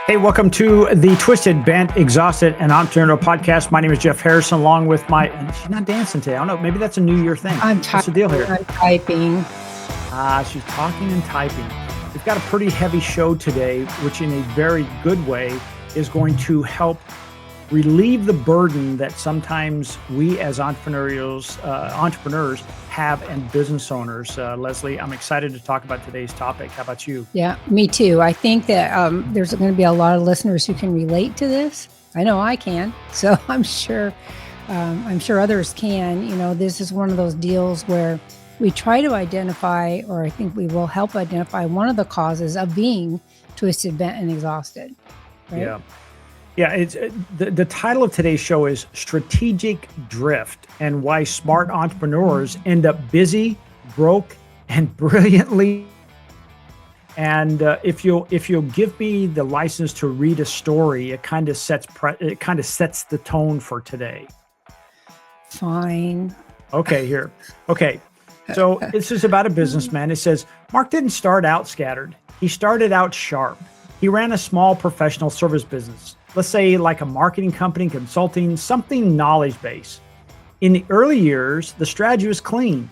Hey, welcome to the Twisted, Bent, Exhausted, and Entrepreneurial Podcast. My name is Jeff Harrison, along with and she's not dancing today. I don't know. Maybe that's a New Year thing. What's the deal here? I'm typing. She's talking and typing. We've got a pretty heavy show today, which in a very good way is going to help relieve the burden that sometimes we as entrepreneurs have and business owners. Leslie, I'm excited to talk about today's topic. How about you? Yeah, me too. I think that there's going to be a lot of listeners who can relate to this. I know I can, so I'm sure others can. You know, this is one of those deals where we try to identify, or I think we will help identify one of the causes of being twisted, bent, and exhausted. Right? Yeah. Yeah, it's the title of today's show is Strategic Drift and Why Smart Entrepreneurs End Up Busy, Broke, and Brilliantly. And if you'll give me the license to read a story, it kind of sets the tone for today. Fine. Okay, here. Okay. So this is about a businessman. It says, Mark didn't start out scattered. He started out sharp. He ran a small professional service business. Let's say like a marketing company, consulting, something knowledge-based. In the early years, the strategy was clean.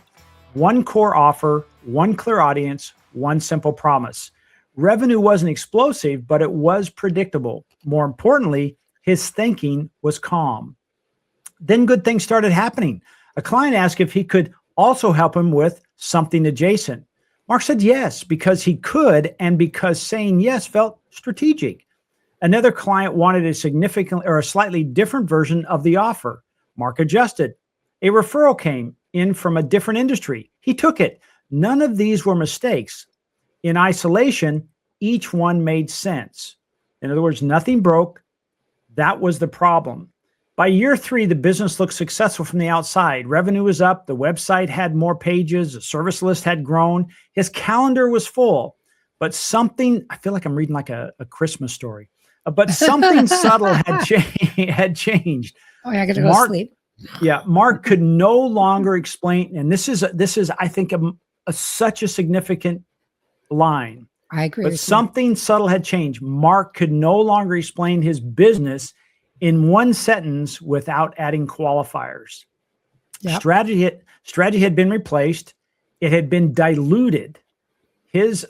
One core offer, one clear audience, one simple promise. Revenue wasn't explosive, but it was predictable. More importantly, his thinking was calm. Then good things started happening. A client asked if he could also help him with something adjacent. Mark said yes, because he could and because saying yes felt strategic. Another client wanted a significant or a slightly different version of the offer. Mark adjusted. A referral came in from a different industry. He took it. None of these were mistakes. In isolation, each one made sense. In other words, nothing broke. That was the problem. By year 3, the business looked successful from the outside. Revenue was up. The website had more pages. The service list had grown. His calendar was full. But something, I feel like I'm reading like a Christmas story. But something subtle had changed. Oh, yeah, I got to go sleep. Yeah, Mark could no longer explain, and this is I think such a significant line. I agree. But something subtle had changed. Mark could no longer explain his business in one sentence without adding qualifiers. Yep. Strategy had been replaced. It had been diluted. His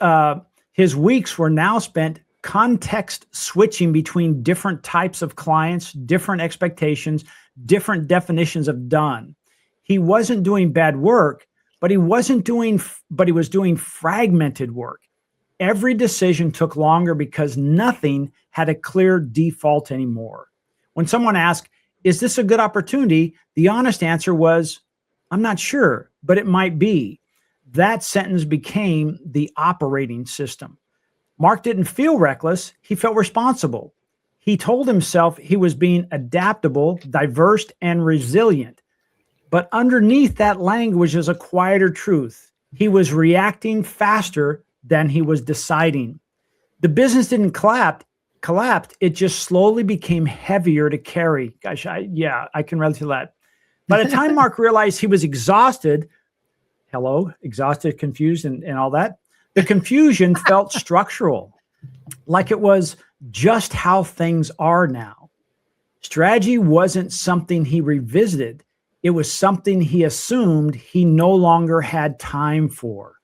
weeks were now spent context switching between different types of clients, different expectations, different definitions of done. He wasn't doing bad work, but he was doing fragmented work. Every decision took longer because nothing had a clear default anymore. When someone asked, "Is this a good opportunity?" the honest answer was, "I'm not sure, but it might be." That sentence became the operating system. Mark didn't feel reckless. He felt responsible. He told himself he was being adaptable, diverse, and resilient. But underneath that language is a quieter truth. He was reacting faster than he was deciding. The business didn't collapse. It just slowly became heavier to carry. Gosh, I can relate to that. By the time Mark realized he was exhausted, confused, and all that, the confusion felt structural, like it was just how things are now. Strategy wasn't something he revisited. It was something he assumed he no longer had time for.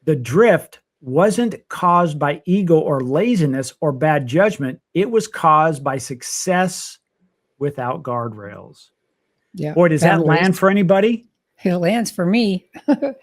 The drift wasn't caused by ego or laziness or bad judgment. It was caused by success without guardrails. Yeah. Boy, does that land for anybody? It lands for me.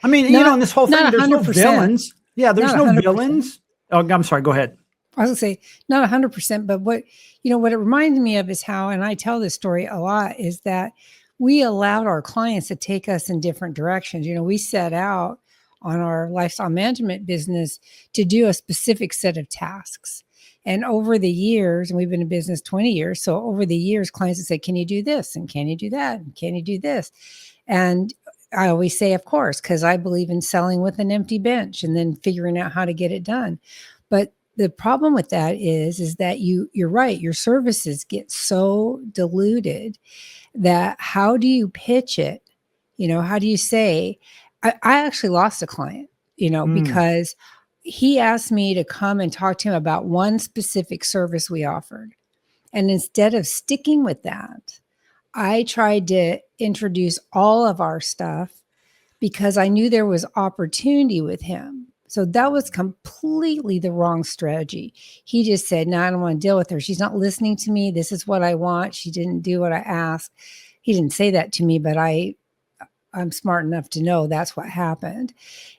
I mean, in this whole thing, there's no villains. Yeah, there's no villains. Oh, I'm sorry. Go ahead. I was going to say not 100%, but what it reminds me of is how, and I tell this story a lot, is that we allowed our clients to take us in different directions. We set out on our lifestyle management business to do a specific set of tasks. And over the years, and we've been in business 20 years. So over the years, clients would say, "Can you do this? And can you do that? And can you do this?" And I always say, of course, because I believe in selling with an empty bench and then figuring out how to get it done. But the problem with that is that you're right. Your services get so diluted that how do you pitch it? How do you say, I actually lost a client, because he asked me to come and talk to him about one specific service we offered. And instead of sticking with that, I tried to introduce all of our stuff because I knew there was opportunity with him. So that was completely the wrong strategy. He just said, no, I don't want to deal with her. She's not listening to me. This is what I want. She didn't do what I asked. He didn't say that to me, but I'm smart enough to know that's what happened.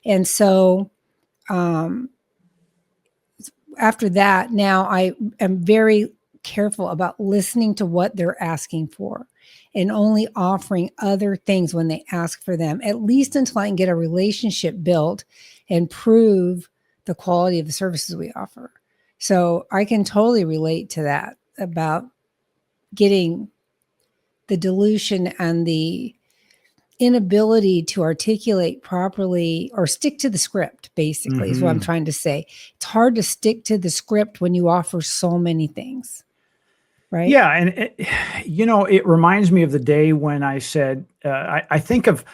And so after that, now I am very careful about listening to what they're asking for and only offering other things when they ask for them, at least until I can get a relationship built and prove the quality of the services we offer. So I can totally relate to that about getting the dilution and the inability to articulate properly or stick to the script, basically, is what I'm trying to say. It's hard to stick to the script when you offer so many things. Right. Yeah. And it reminds me of the day when I said, I think of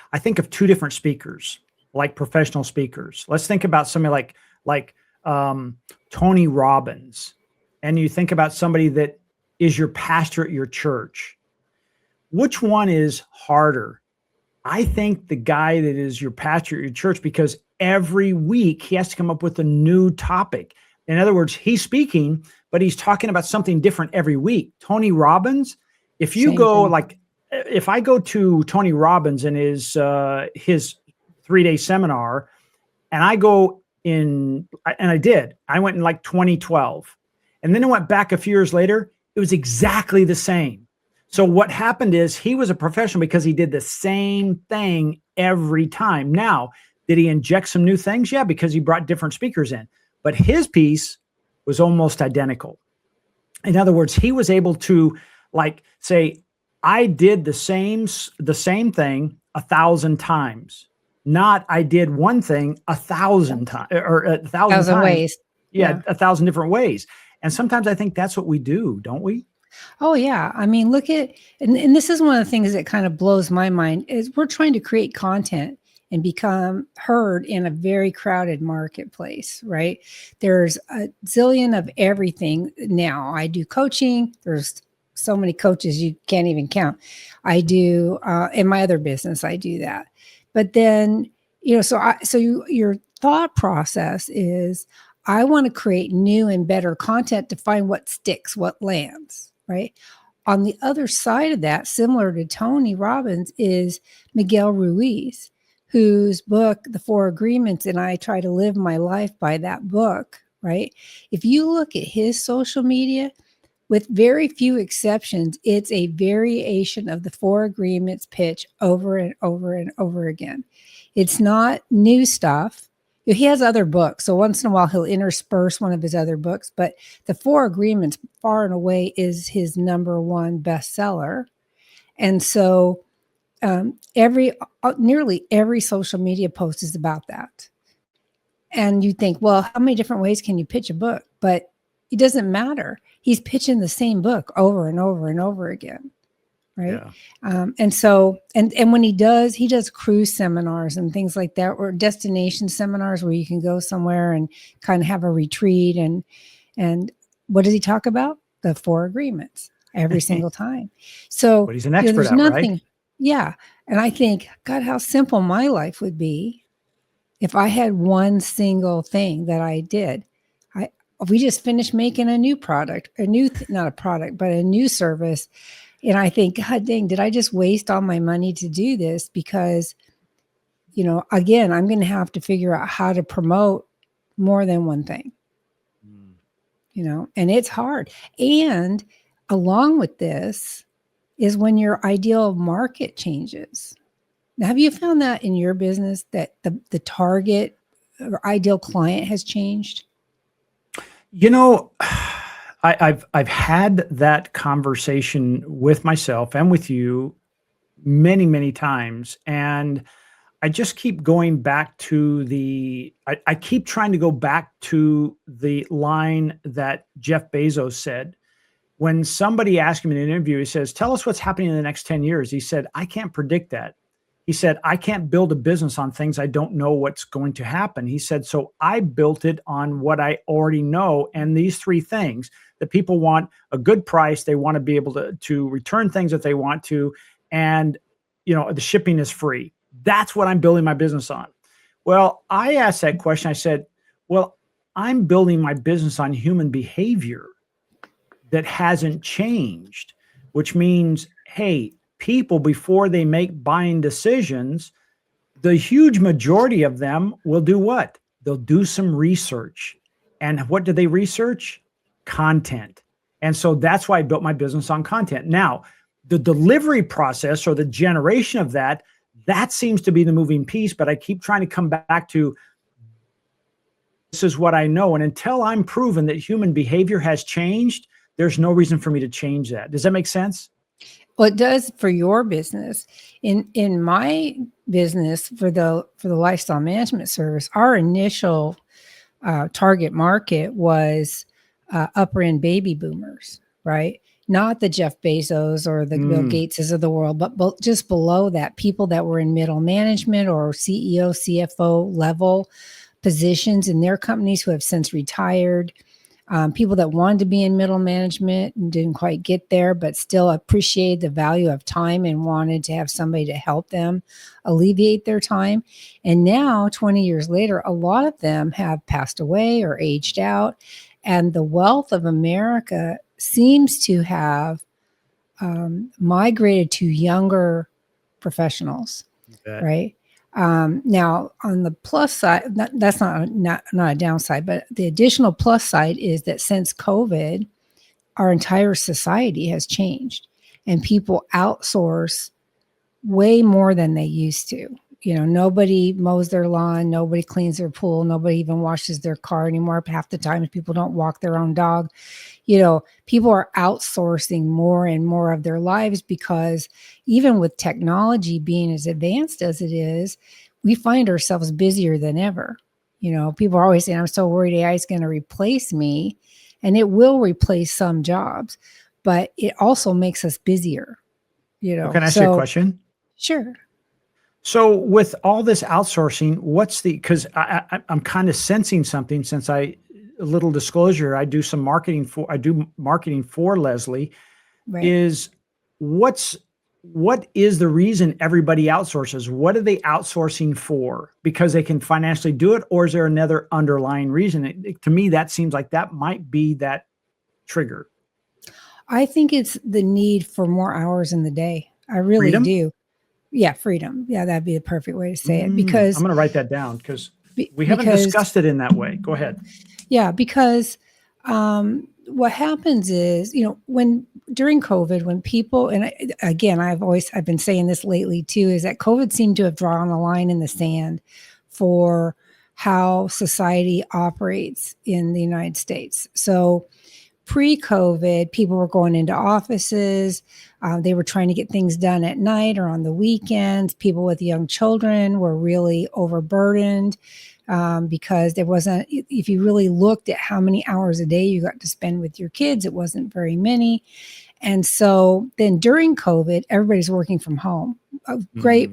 two different speakers, like professional speakers. Let's think about somebody like Tony Robbins. And you think about somebody that is your pastor at your church. Which one is harder? I think the guy that is your pastor at your church, because every week he has to come up with a new topic. In other words, he's speaking, but he's talking about something different every week. Tony Robbins, if you if I go to Tony Robbins and his 3-day seminar, and I went in like 2012, and then I went back a few years later, it was exactly the same. So what happened is he was a professional because he did the same thing every time. Now, did he inject some new things? Yeah, because he brought different speakers in. But his piece was almost identical. In other words, he was able to say, I did the same thing 1,000 times. Not I did one thing 1,000 times or 1,000 times. Ways. Yeah, 1,000 different ways. And sometimes I think that's what we do, don't we? Oh, yeah. I mean, look at, and this is one of the things that kind of blows my mind, is we're trying to create content and become heard in a very crowded marketplace, right? There's a zillion of everything now. I do coaching. There's so many coaches you can't even count. I do, in my other business, I do that. But then, your thought process is, I want to create new and better content to find what sticks, what lands, right? On the other side of that, similar to Tony Robbins, is Miguel Ruiz, whose book, The 4 Agreements, and I try to live my life by that book, right? If you look at his social media, with very few exceptions, it's a variation of the 4 Agreements pitch over and over and over again. It's not new stuff. He has other books, so once in a while he'll intersperse one of his other books, but the 4 Agreements far and away is his number one bestseller. And so nearly every social media post is about that. And you think, well, how many different ways can you pitch a book? But it doesn't matter. He's pitching the same book over and over and over again. Right. Yeah. And so, and when he does cruise seminars and things like that, or destination seminars where you can go somewhere and kind of have a retreat. And what does he talk about? The 4 Agreements every single time. So but he's an expert at nothing. Right? Yeah. And I think, God, how simple my life would be if I had one single thing that I did. We just finished making a new product, not a product, but a new service. And I think, God dang, did I just waste all my money to do this? Because, again, I'm going to have to figure out how to promote more than one thing, and it's hard. And along with this is when your ideal market changes. Now, have you found that in your business that the target or ideal client has changed? I've had that conversation with myself and with you many, many times. And I just keep going back to I keep trying to go back to the line that Jeff Bezos said. When somebody asked him in an interview, he says, tell us what's happening in the next 10 years. He said, I can't predict that. He said, I can't build a business on things I don't know what's going to happen. He said, so I built it on what I already know. And these three things that people want: a good price, they want to be able to return things if they want to, and the shipping is free. That's what I'm building my business on. Well, I asked that question. I said, well, I'm building my business on human behavior that hasn't changed, which means, hey, people, before they make buying decisions, the huge majority of them will do what? They'll do some research. And what do they research? Content. And so that's why I built my business on content. Now, the delivery process, or the generation of that seems to be the moving piece, but I keep trying to come back to, this is what I know. And until I'm proven that human behavior has changed, there's no reason for me to change that. Does that make sense? Well, it does for your business. In my business, for the lifestyle management service, our initial target market was upper end baby boomers, right? Not the Jeff Bezos or the Bill Gateses of the world, but just below that, people that were in middle management or CEO, CFO level positions in their companies who have since retired. People that wanted to be in middle management and didn't quite get there, but still appreciate the value of time and wanted to have somebody to help them alleviate their time. And now, 20 years later, a lot of them have passed away or aged out. And the wealth of America seems to have migrated to younger professionals, right? Now, on the plus side, that's not a downside, but the additional plus side is that since COVID, our entire society has changed, and people outsource way more than they used to. Nobody mows their lawn, nobody cleans their pool, nobody even washes their car anymore. Half the time, people don't walk their own dog. People are outsourcing more and more of their lives, because even with technology being as advanced as it is, we find ourselves busier than ever. People are always saying, I'm so worried AI is going to replace me, and it will replace some jobs, but it also makes us busier. Can I ask you a question? Sure. So with all this outsourcing, because I'm kind of sensing something, since a little disclosure, I do marketing for Leslie, right. What is the reason everybody outsources? What are they outsourcing for? Because they can financially do it, or is there another underlying reason? To me, that seems like that might be that trigger. I think it's the need for more hours in the day. I really do. Yeah, freedom. Yeah, that'd be the perfect way to say it. Because I'm going to write that down, because we haven't discussed it in that way. Go ahead. Yeah, because what happens is, during COVID, when people, and again, I've been saying this lately too, is that COVID seemed to have drawn a line in the sand for how society operates in the United States. So pre-COVID, people were going into offices. They were trying to get things done at night or on the weekends. People with young children were really overburdened because there wasn't, if you really looked at how many hours a day you got to spend with your kids, it wasn't very many. And so then during COVID, everybody's working from home. A great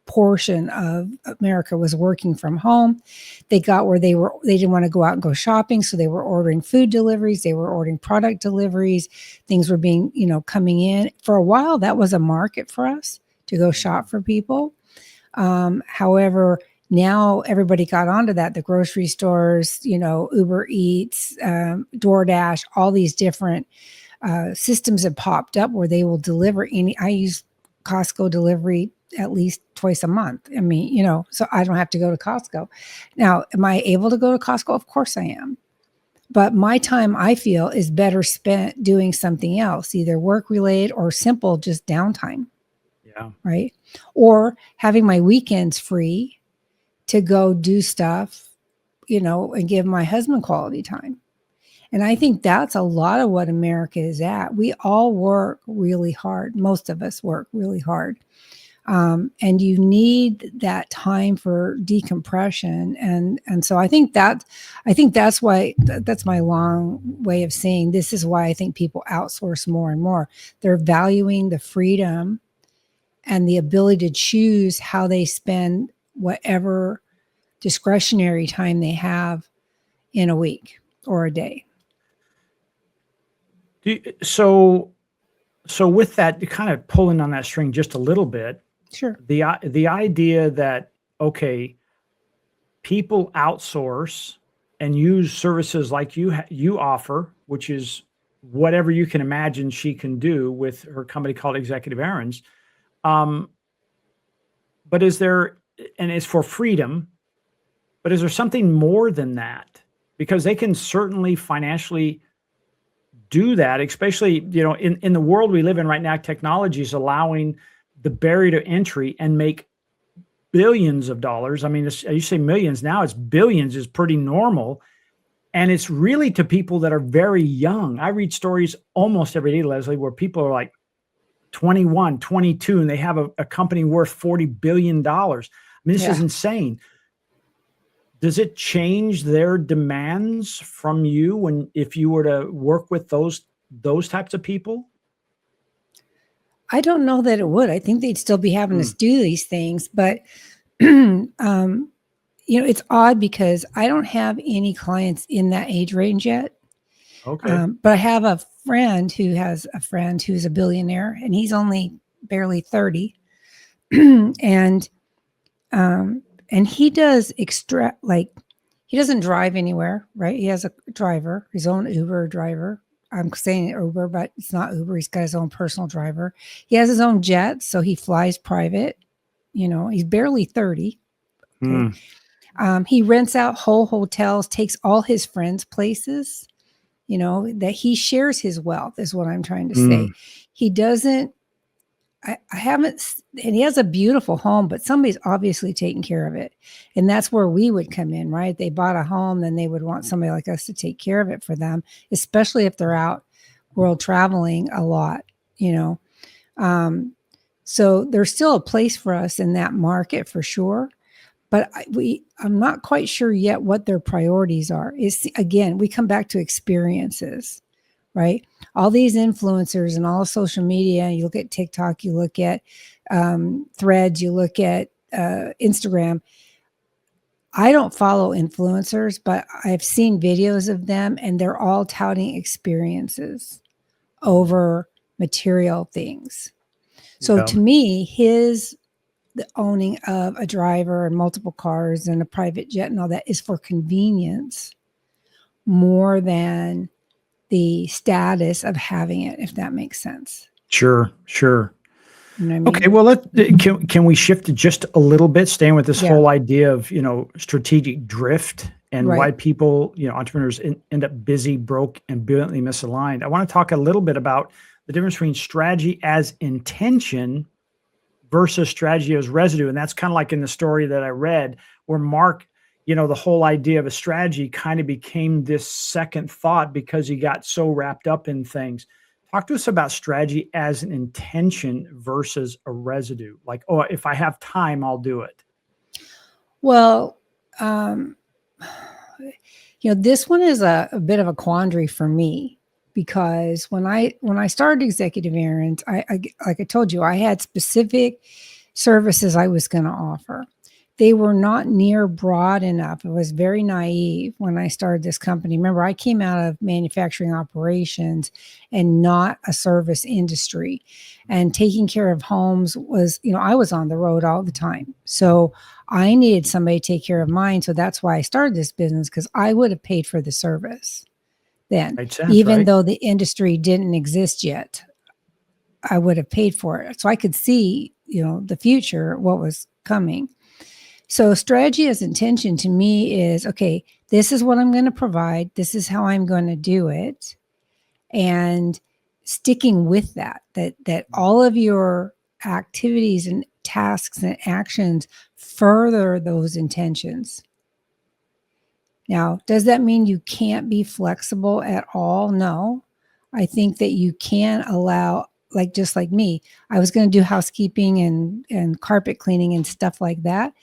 portion of America was working from home. They got where they didn't want to go out and go shopping. So they were ordering food deliveries. They were ordering product deliveries. Things were being, coming in. For a while, that was a market for us to go shop for people. However, now everybody got onto that. The grocery stores, Uber Eats, DoorDash, all these different systems have popped up where they will deliver I use Costco delivery at least twice a month. I mean, so I don't have to go to Costco. Now, am I able to go to Costco? Of course I am. But my time, I feel, is better spent doing something else, either work related or simple, just downtime. Yeah. Right. Or having my weekends free to go do stuff, and give my husband quality time. And I think that's a lot of what America is at. We all work really hard. Most of us work really hard. And you need that time for decompression. And so I think that's why, that's my long way of saying this is why I think people outsource more and more. They're valuing the freedom and the ability to choose how they spend whatever discretionary time they have in a week or a day. So with that, kind of pulling on that string just a little bit, Sure. the idea that, okay, people outsource and use services like you offer, which is whatever you can imagine she can do with her company called Executive Errands. Um, but is there, and it's for freedom, but is there something more than that? Because they can certainly financially do that, especially, in the world we live in right now, technology is allowing the barrier to entry and make billions of dollars. I mean, you say millions, now it's billions is pretty normal. And it's really to people that are very young. I read stories almost every day, Leslie, where people are like 21, 22, and they have a company worth $40 billion. I mean, this is insane. Does it change their demands from you if you were to work with those types of people? I don't know that it would. I think they'd still be having us do these things, but it's odd because I don't have any clients in that age range yet. Okay. But I have a friend who has a friend who's a billionaire, and he's only barely 30. And he does he doesn't drive anywhere, right? He has a driver, his own Uber driver. I'm saying Uber, but it's not Uber. He's got his own personal driver. He has his own jet, so he flies private. He's barely 30. Okay. He rents out whole hotels, takes all his friends' places, that he shares his wealth is what I'm trying to say. He doesn't, I haven't, and he has a beautiful home, but somebody's obviously taking care of it. And that's where we would come in, right? They bought a home, then they would want somebody like us to take care of it for them, especially if they're out world traveling a lot, So there's still a place for us in that market for sure. But I'm not quite sure yet what their priorities are. Again, we come back to experiences, right? All these influencers and all social media, you look at TikTok, you look at Threads, you look at Instagram. I don't follow influencers, but I've seen videos of them, and they're all touting experiences over material things. So to me, the owning of a driver and multiple cars and a private jet and all that is for convenience more than the status of having it, if that makes sense. Sure. You know what I mean? Okay, well, can we shift to just a little bit, staying with this whole idea of strategic drift and why people, entrepreneurs end up busy, broke, and brilliantly misaligned. I want to talk a little bit about the difference between strategy as intention versus strategy as residue. And that's kind of like in the story that I read where Mark, the whole idea of a strategy kind of became this second thought because he got so wrapped up in things. Talk to us about strategy as an intention versus a residue. Like, oh, if I have time, I'll do it. Well, this one is a bit of a quandary for me. Because when I started Executive Errands, I like I told you, I had specific services I was going to offer. They were not near broad enough. It was very naive when I started this company. Remember, I came out of manufacturing operations and not a service industry. And taking care of homes was, I was on the road all the time. So I needed somebody to take care of mine. So that's why I started this business, because I would have paid for the service. Then, even though the industry didn't exist yet, I would have paid for it. So I could see, the future, what was coming. So strategy as intention to me is, okay, this is what I'm going to provide. This is how I'm going to do it. And sticking with that all of your activities and tasks and actions further those intentions. Now, does that mean you can't be flexible at all? No. I think that you can allow, just like me, I was going to do housekeeping and carpet cleaning and stuff like that.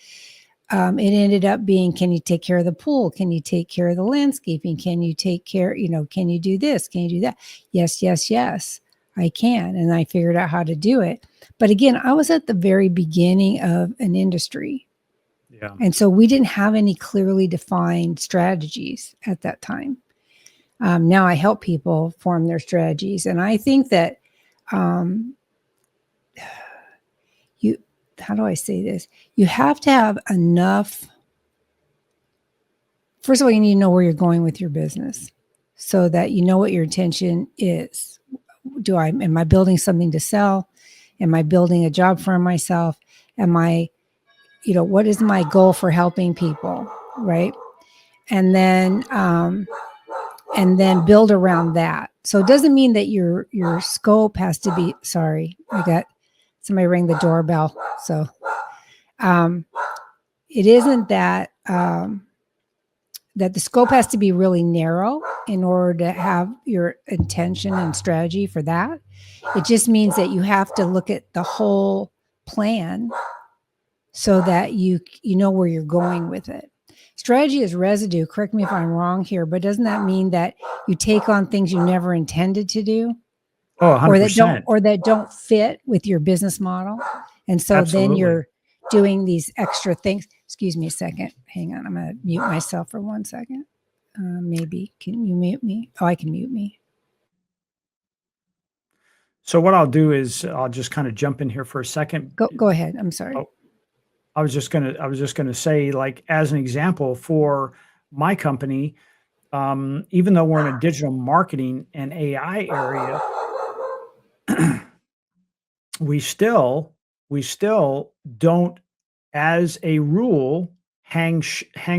It ended up being, can you take care of the pool? Can you take care of the landscaping? Can you take care, can you do this? Can you do that? Yes, yes, yes. I can. And I figured out how to do it. But again, I was at the very beginning of an industry. Yeah. And so we didn't have any clearly defined strategies at that time. Now I help people form their strategies. And I think that how do I say this? You have to have enough. First of all, you need to know where you're going with your business so that you know what your intention is. Am I building something to sell? Am I building a job for myself? What is my goal for helping people? Right. And then build around that. So it doesn't mean that your scope has to be, sorry, I got somebody rang the doorbell. So it isn't that that the scope has to be really narrow in order to have your intention and strategy for that. It just means that you have to look at the whole plan so that you know where you're going with it. Strategy is residue. Correct me if I'm wrong here, but doesn't that mean that you take on things you never intended to do? Oh, 100%. Or that don't fit with your business model? And so Absolutely. Then you're doing these extra things. Excuse me a second. Hang on. I'm going to mute myself for 1 second. Maybe. Can you mute me? Oh, I can mute me. So what I'll do is I'll just kind of jump in here for a second. Go ahead. I'm sorry. Oh, I was just gonna say, like, as an example for my company, even though we're in a digital marketing and AI area, we still don't, as a rule, hang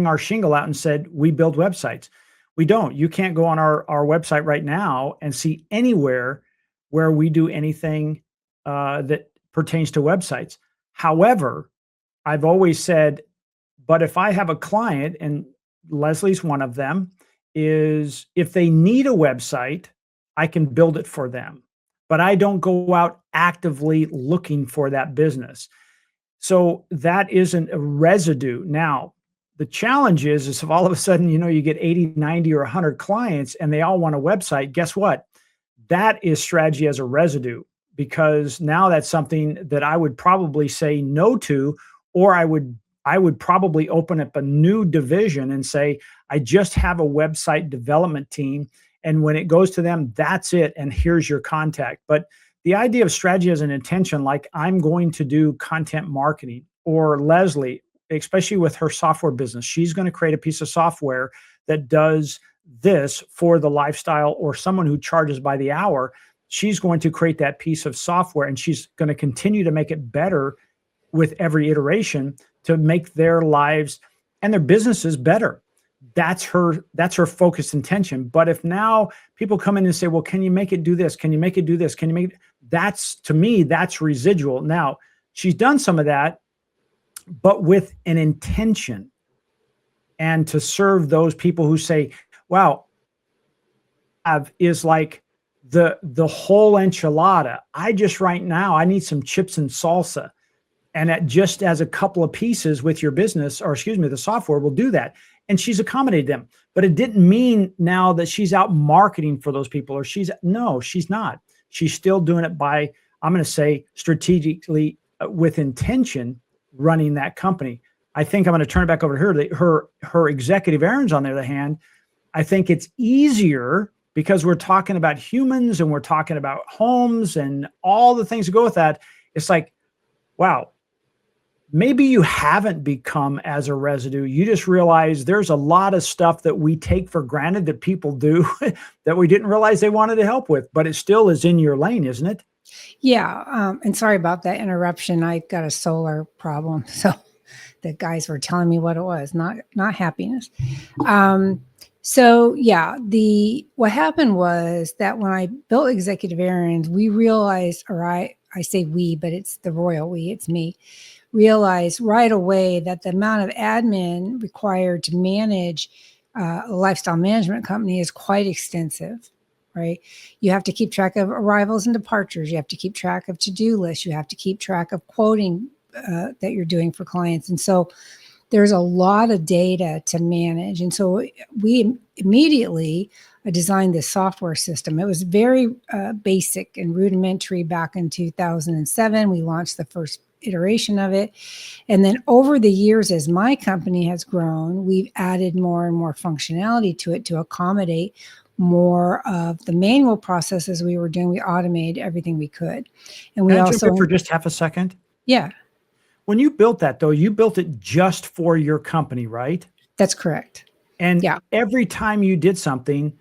our shingle out and said we build websites. We don't. You can't go on our website right now and see anywhere where we do anything that pertains to websites. However, I've always said, but if I have a client, and Leslie's one of them, is if they need a website, I can build it for them, but I don't go out actively looking for that business. So that isn't a residue. Now, the challenge is if all of a sudden, you get 80, 90, or 100 clients and they all want a website, guess what? That is strategy as a residue, because now that's something that I would probably say no to, or I would probably open up a new division and say, I just have a website development team. And when it goes to them, that's it. And here's your contact. But the idea of strategy as an intention, like I'm going to do content marketing, or Leslie, especially with her software business, she's going to create a piece of software that does this for the lifestyle or someone who charges by the hour. She's going to create that piece of software and she's going to continue to make it better with every iteration to make their lives and their businesses better. That's her focused intention. But if now people come in and say, well, can you make it do this? Can you make it do this? Can you make it? To me, that's residual. Now, she's done some of that, but with an intention, and to serve those people who say, wow, is like the whole enchilada. I need some chips and salsa. And that just as a couple of pieces with your business, or excuse me, the software will do that. And she's accommodated them. But it didn't mean now that she's out marketing for those people, or she's not. She's still doing it by, I'm going to say, strategically, with intention, running that company. I think I'm going to turn it back over to her. Her executive errands, on the other hand, I think it's easier because we're talking about humans and we're talking about homes and all the things that go with that. It's like, wow, maybe you haven't become as a residue. You just realize there's a lot of stuff that we take for granted that people do that we didn't realize they wanted to help with, but it still is in your lane, isn't it? Yeah. And sorry about that interruption. I've got a solar problem. So the guys were telling me what it was, not happiness. So yeah, what happened was that when I built Executive Errands, we realized, or I say we, but it's the royal we, it's me, realized right away that the amount of admin required to manage a lifestyle management company is quite extensive, right? You have to keep track of arrivals and departures. You have to keep track of to-do lists. You have to keep track of quoting that you're doing for clients. And so there's a lot of data to manage. And so we immediately designed this software system. It was very basic and rudimentary back in 2007. We launched the first iteration of it. And then over the years, as my company has grown, we've added more and more functionality to it to accommodate more of the manual processes we were doing. We automated everything we could. And we Can I also, jump in for just half a second? yeah, When you built that, though, you built it just for your company, right? that's correct. And Yeah. every time you did something,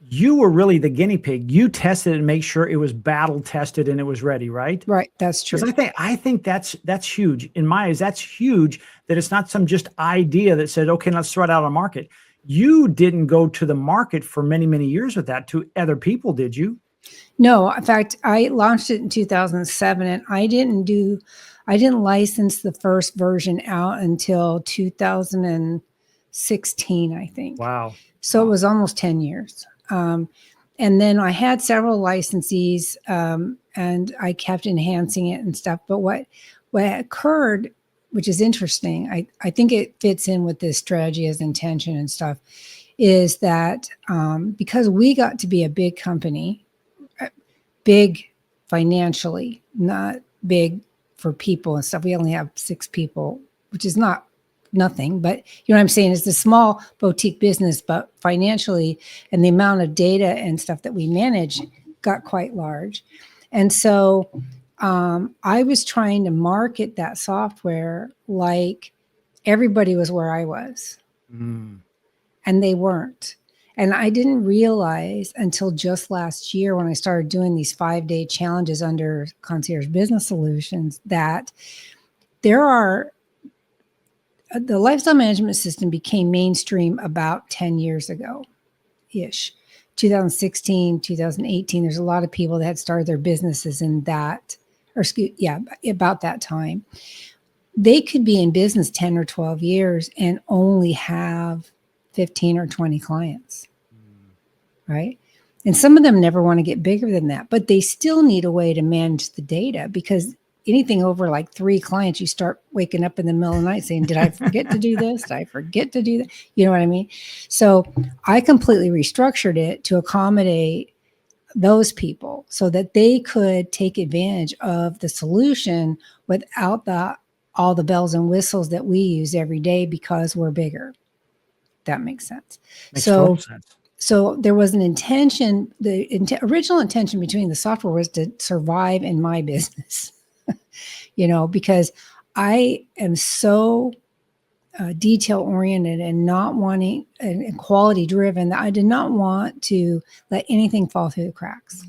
you were really the guinea pig. You tested it and make sure it was battle tested and it was ready, right? Right. That's true. Because I think that's huge. In my eyes, that's huge that it's not some just idea that said, okay, let's throw it out on market. You didn't go to the market for many, many years with that to other people, did you? No, in fact, I launched it in 2007 and I didn't license the first version out until 2016, I think. Wow. So it was almost 10 years. And then I had several licensees and I kept enhancing it and stuff. But what occurred, which is interesting, I think it fits in with this strategy as intention and stuff, is that because we got to be a big company, big financially, not big for people and stuff. We only have 6 people, which is not nothing, but you know what I'm saying? It's a small boutique business, but financially and the amount of data and stuff that we manage got quite large. And so I was trying to market that software like everybody was where I was. And they weren't. And I didn't realize until just last year when I started doing these 5-day challenges under Concierge Business Solutions that the lifestyle management system became mainstream about 10 years ago-ish. 2016, 2018, there's a lot of people that had started their businesses in that, about that time. They could be in business 10 or 12 years and only have 15 or 20 clients, right? And some of them never want to get bigger than that, but they still need a way to manage the data because anything over like 3 clients, you start waking up in the middle of the night saying, did I forget to do this? Did I forget to do that? You know what I mean? So I completely restructured it to accommodate those people so that they could take advantage of the solution without all the bells and whistles that we use every day because we're bigger. That makes sense. Makes total sense. So there was an intention, original intention between the software was to survive in my business, because I am so detail oriented and not wanting and quality driven that I did not want to let anything fall through the cracks.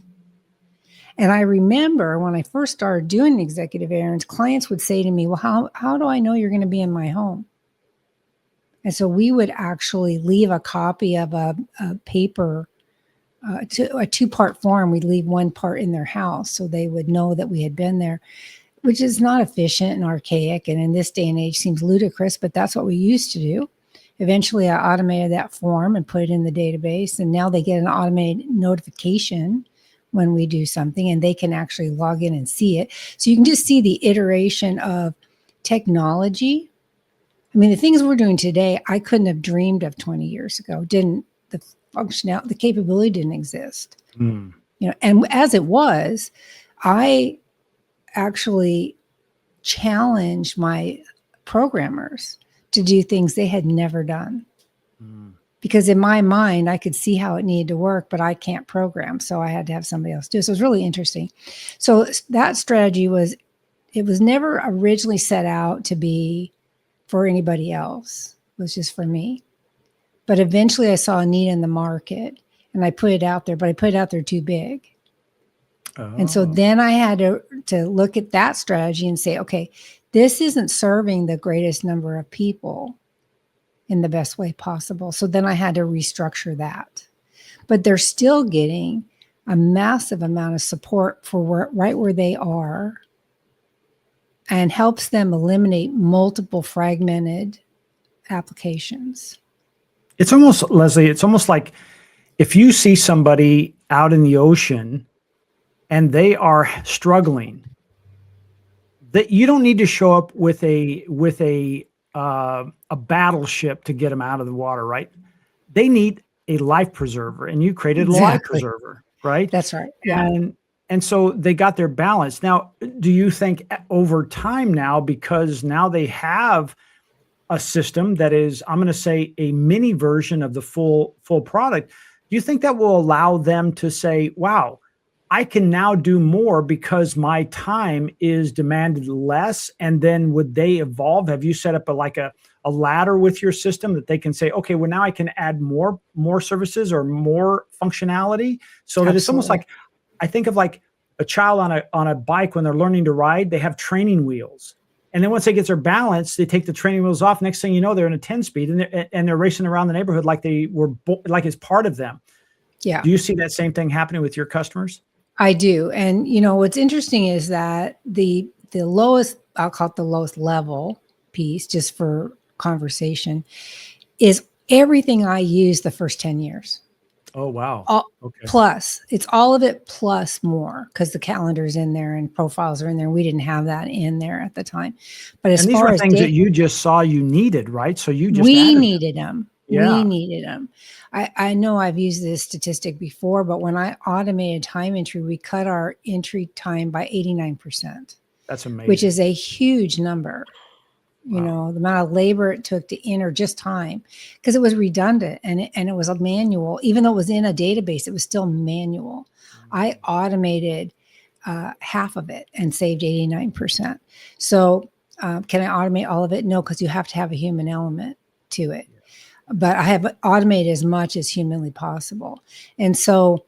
And I remember when I first started doing executive errands, clients would say to me, well, how do I know you're going to be in my home? And so we would actually leave a copy of a paper, a 2-part form. We'd leave one part in their house so they would know that we had been there, which is not efficient and archaic. And in this day and age seems ludicrous, but that's what we used to do. Eventually I automated that form and put it in the database. And now they get an automated notification when we do something and they can actually log in and see it. So you can just see the iteration of technology. I mean, the things we're doing today, I couldn't have dreamed of 20 years ago. The functionality, the capability didn't exist. And as it was, I actually challenged my programmers to do things they had never done. Because in my mind, I could see how it needed to work, but I can't program. So I had to have somebody else do it. So it was really interesting. So that strategy was never originally set out to be for anybody else. It was just for me. But eventually I saw a need in the market and I put it out there, but I put it out there too big. And so then I had to look at that strategy and say, okay, this isn't serving the greatest number of people in the best way possible. So then I had to restructure that. But they're still getting a massive amount of support for right where they are and helps them eliminate multiple fragmented applications. It's almost, Leslie, it's almost like if you see somebody out in the ocean and they are struggling, that you don't need to show up with a a battleship to get them out of the water, right? They need a life preserver, and you created a life Exactly. preserver, right? That's right. Yeah. And so they got their balance. Now, do you think over time now, because now they have a system that is, I'm going to say, a mini version of the full product, do you think that will allow them to say, wow, I can now do more because my time is demanded less? And then would they evolve? Have you set up a ladder with your system that they can say, okay, well, now I can add more services or more functionality, so that it's almost Absolutely. like, I think of like a child on a bike when they're learning to ride, they have training wheels. And then once they get their balance, they take the training wheels off. Next thing you know, they're in a 10 speed and they're racing around the neighborhood like they were like it's part of them. Yeah. Do you see that same thing happening with your customers? I do. And what's interesting is that the lowest, I'll call it the lowest level piece, just for conversation, is everything I use the first 10 years. Oh, wow. All, Okay. Plus, it's all of it plus more, because the calendar's in there and profiles are in there. We didn't have that in there at the time. But as And these far were as things that you just saw you needed, right? So you just we added them. needed them. Yeah. We needed them. I know I've used this statistic before, but when I automated time entry, we cut our entry time by 89%, That's amazing. which is a huge number. You Wow. know, the amount of labor it took to enter just time, because it was redundant and it was a manual. Even though it was in a database, it was still manual. I automated half of it and saved 89%. So can I automate all of it? No, because you have to have a human element to it. But I have automated as much as humanly possible. And so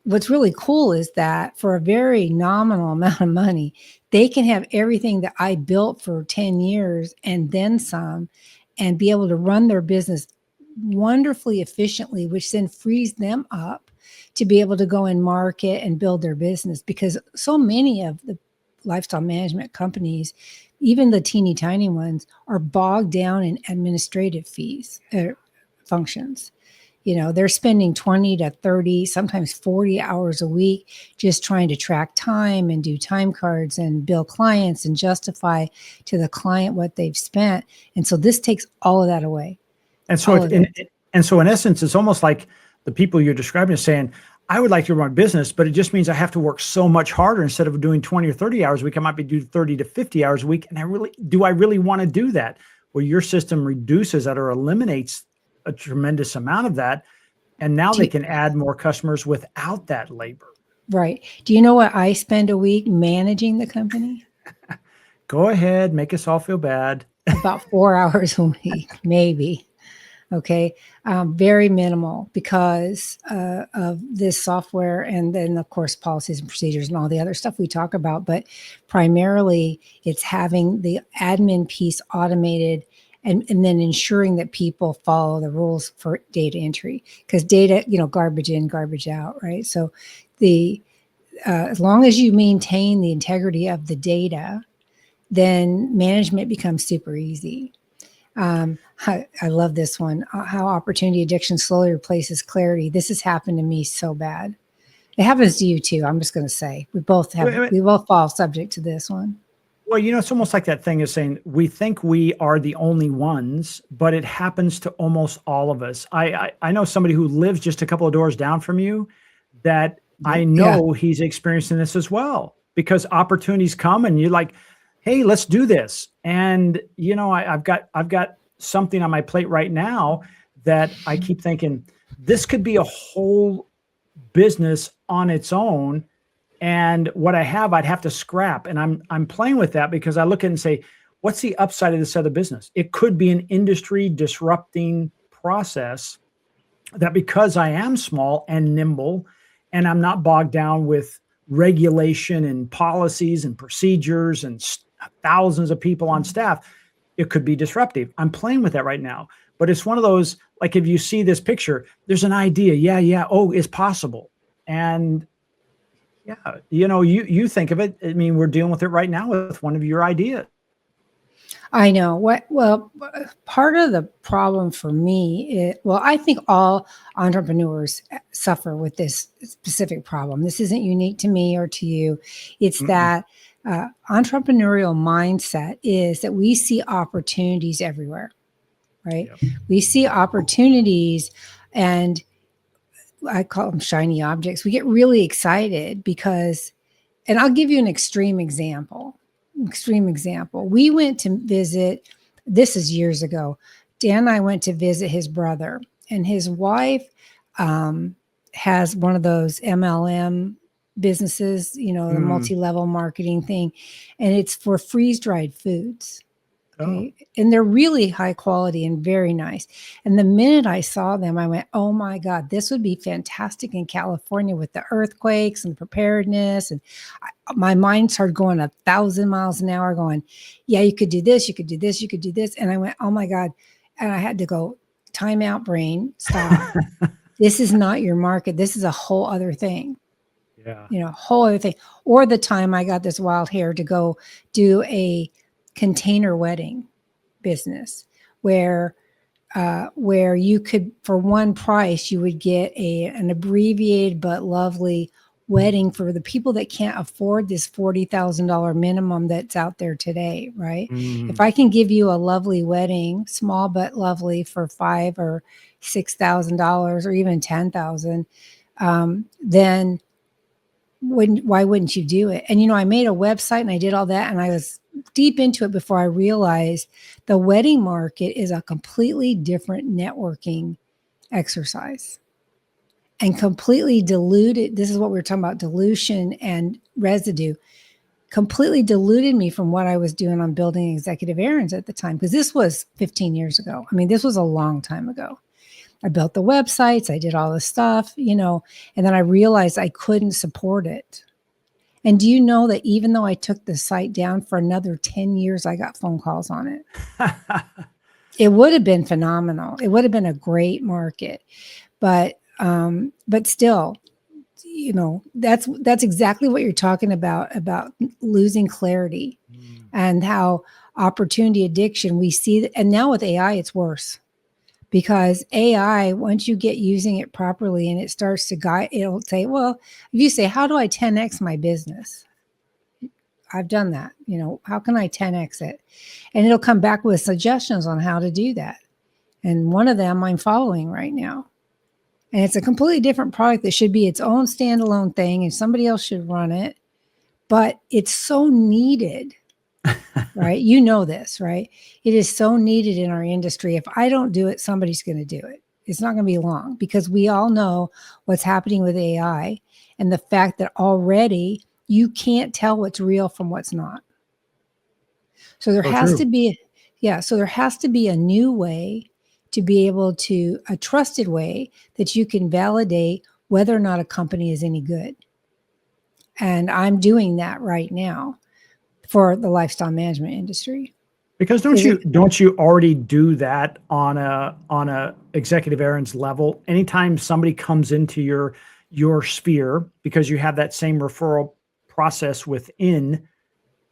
what's really cool is that for a very nominal amount of money, they can have everything that I built for 10 years and then some, and be able to run their business wonderfully efficiently, which then frees them up to be able to go and market and build their business. Because so many of the lifestyle management companies, even the teeny tiny ones, are bogged down in administrative fees, functions. They're spending 20 to 30, sometimes 40 hours a week just trying to track time and do time cards and bill clients and justify to the client what they've spent. And so this takes all of that away. And so, in essence, it's almost like the people you're describing are saying, I would like to run a business, but it just means I have to work so much harder. Instead of doing 20 or 30 hours a week, I might be doing 30 to 50 hours a week. And do I really want to do that? Well, your system reduces that or eliminates a tremendous amount of that. And now they can add more customers without that labor. Right. Do you know what I spend a week managing the company? Go ahead. Make us all feel bad. About 4 hours a week, maybe. Okay. Very minimal, because of this software, and then of course policies and procedures and all the other stuff we talk about. But primarily it's having the admin piece automated, and then ensuring that people follow the rules for data entry, because data, garbage in, garbage out, right? So as long as you maintain the integrity of the data, then management becomes super easy. I love this one. How opportunity addiction slowly replaces clarity. This has happened to me so bad. It happens to you too. I'm just going to say we both fall subject to this one. Well, it's almost like that thing is saying we think we are the only ones, but it happens to almost all of us. I know somebody who lives just a couple of doors down from you that I know he's experiencing this as well, because opportunities come and you're like, hey, let's do this. And, I've got something on my plate right now that I keep thinking this could be a whole business on its own. And what I have, I'd have to scrap. And I'm playing with that because I look at it and say, what's the upside of this other business? It could be an industry disrupting process that, because I am small and nimble and I'm not bogged down with regulation and policies and procedures and thousands of people on staff, it could be disruptive. I'm playing with that right now. But it's one of those, like, if you see this picture, there's an idea. Yeah. Oh, it's possible. And yeah, you think of it. I mean, we're dealing with it right now with one of your ideas. I know. Well, part of the problem for me I think all entrepreneurs suffer with this specific problem. This isn't unique to me or to you. It's that entrepreneurial mindset is that we see opportunities everywhere, right? Yep. We see opportunities, and I call them shiny objects. We get really excited because, and I'll give you an extreme example. We went to visit, this is years ago. Dan and I went to visit his brother, and his wife has one of those MLM businesses, the multi-level marketing thing, and it's for freeze-dried foods. Okay. Oh. And they're really high quality and very nice. And the minute I saw them, I went, oh my God, this would be fantastic in California with the earthquakes and preparedness. And my mind started going 1,000 miles an hour going, yeah, you could do this, you could do this, you could do this. And I went, oh my God. And I had to go, time out, brain, stop. This is not your market. This is a whole other thing. Yeah. Whole other thing. Or the time I got this wild hair to go do a container wedding business where you could, for one price, you would get an abbreviated but lovely wedding for the people that can't afford this $40,000 minimum that's out there today, right? If I can give you a lovely wedding, small but lovely, for $5,000 or $6,000 or even $10,000, then why wouldn't you do it? And I made a website and I did all that, and I was deep into it before I realized the wedding market is a completely different networking exercise and completely diluted. This is what we were talking about, dilution and residue. Completely diluted me from what I was doing on Building Executive Errands at the time, because this was 15 years ago. I mean, this was a long time ago. I built the websites, I did all this stuff, and then I realized I couldn't support it. And do you know that even though I took the site down for another 10 years, I got phone calls on it? It would have been phenomenal. It would have been a great market, but still, that's exactly what you're talking about losing clarity and how opportunity addiction, we see that. And now with AI, it's worse. Because AI, once you get using it properly and it starts to guide, it'll say, well, if you say, how do I 10X my business? I've done that. How can I 10X it? And it'll come back with suggestions on how to do that. And one of them I'm following right now. And it's a completely different product that should be its own standalone thing and somebody else should run it. But it's so needed. Right? You know this, right? It is so needed in our industry. If I don't do it, somebody's going to do it. It's not going to be long, because we all know what's happening with AI and the fact that already you can't tell what's real from what's not. So there has to be, there has to be a new way to be able to, a trusted way that you can validate whether or not a company is any good. And I'm doing that right now for the lifestyle management industry. Because don't you already do that on a executive errands level? Anytime somebody comes into your sphere, because you have that same referral process within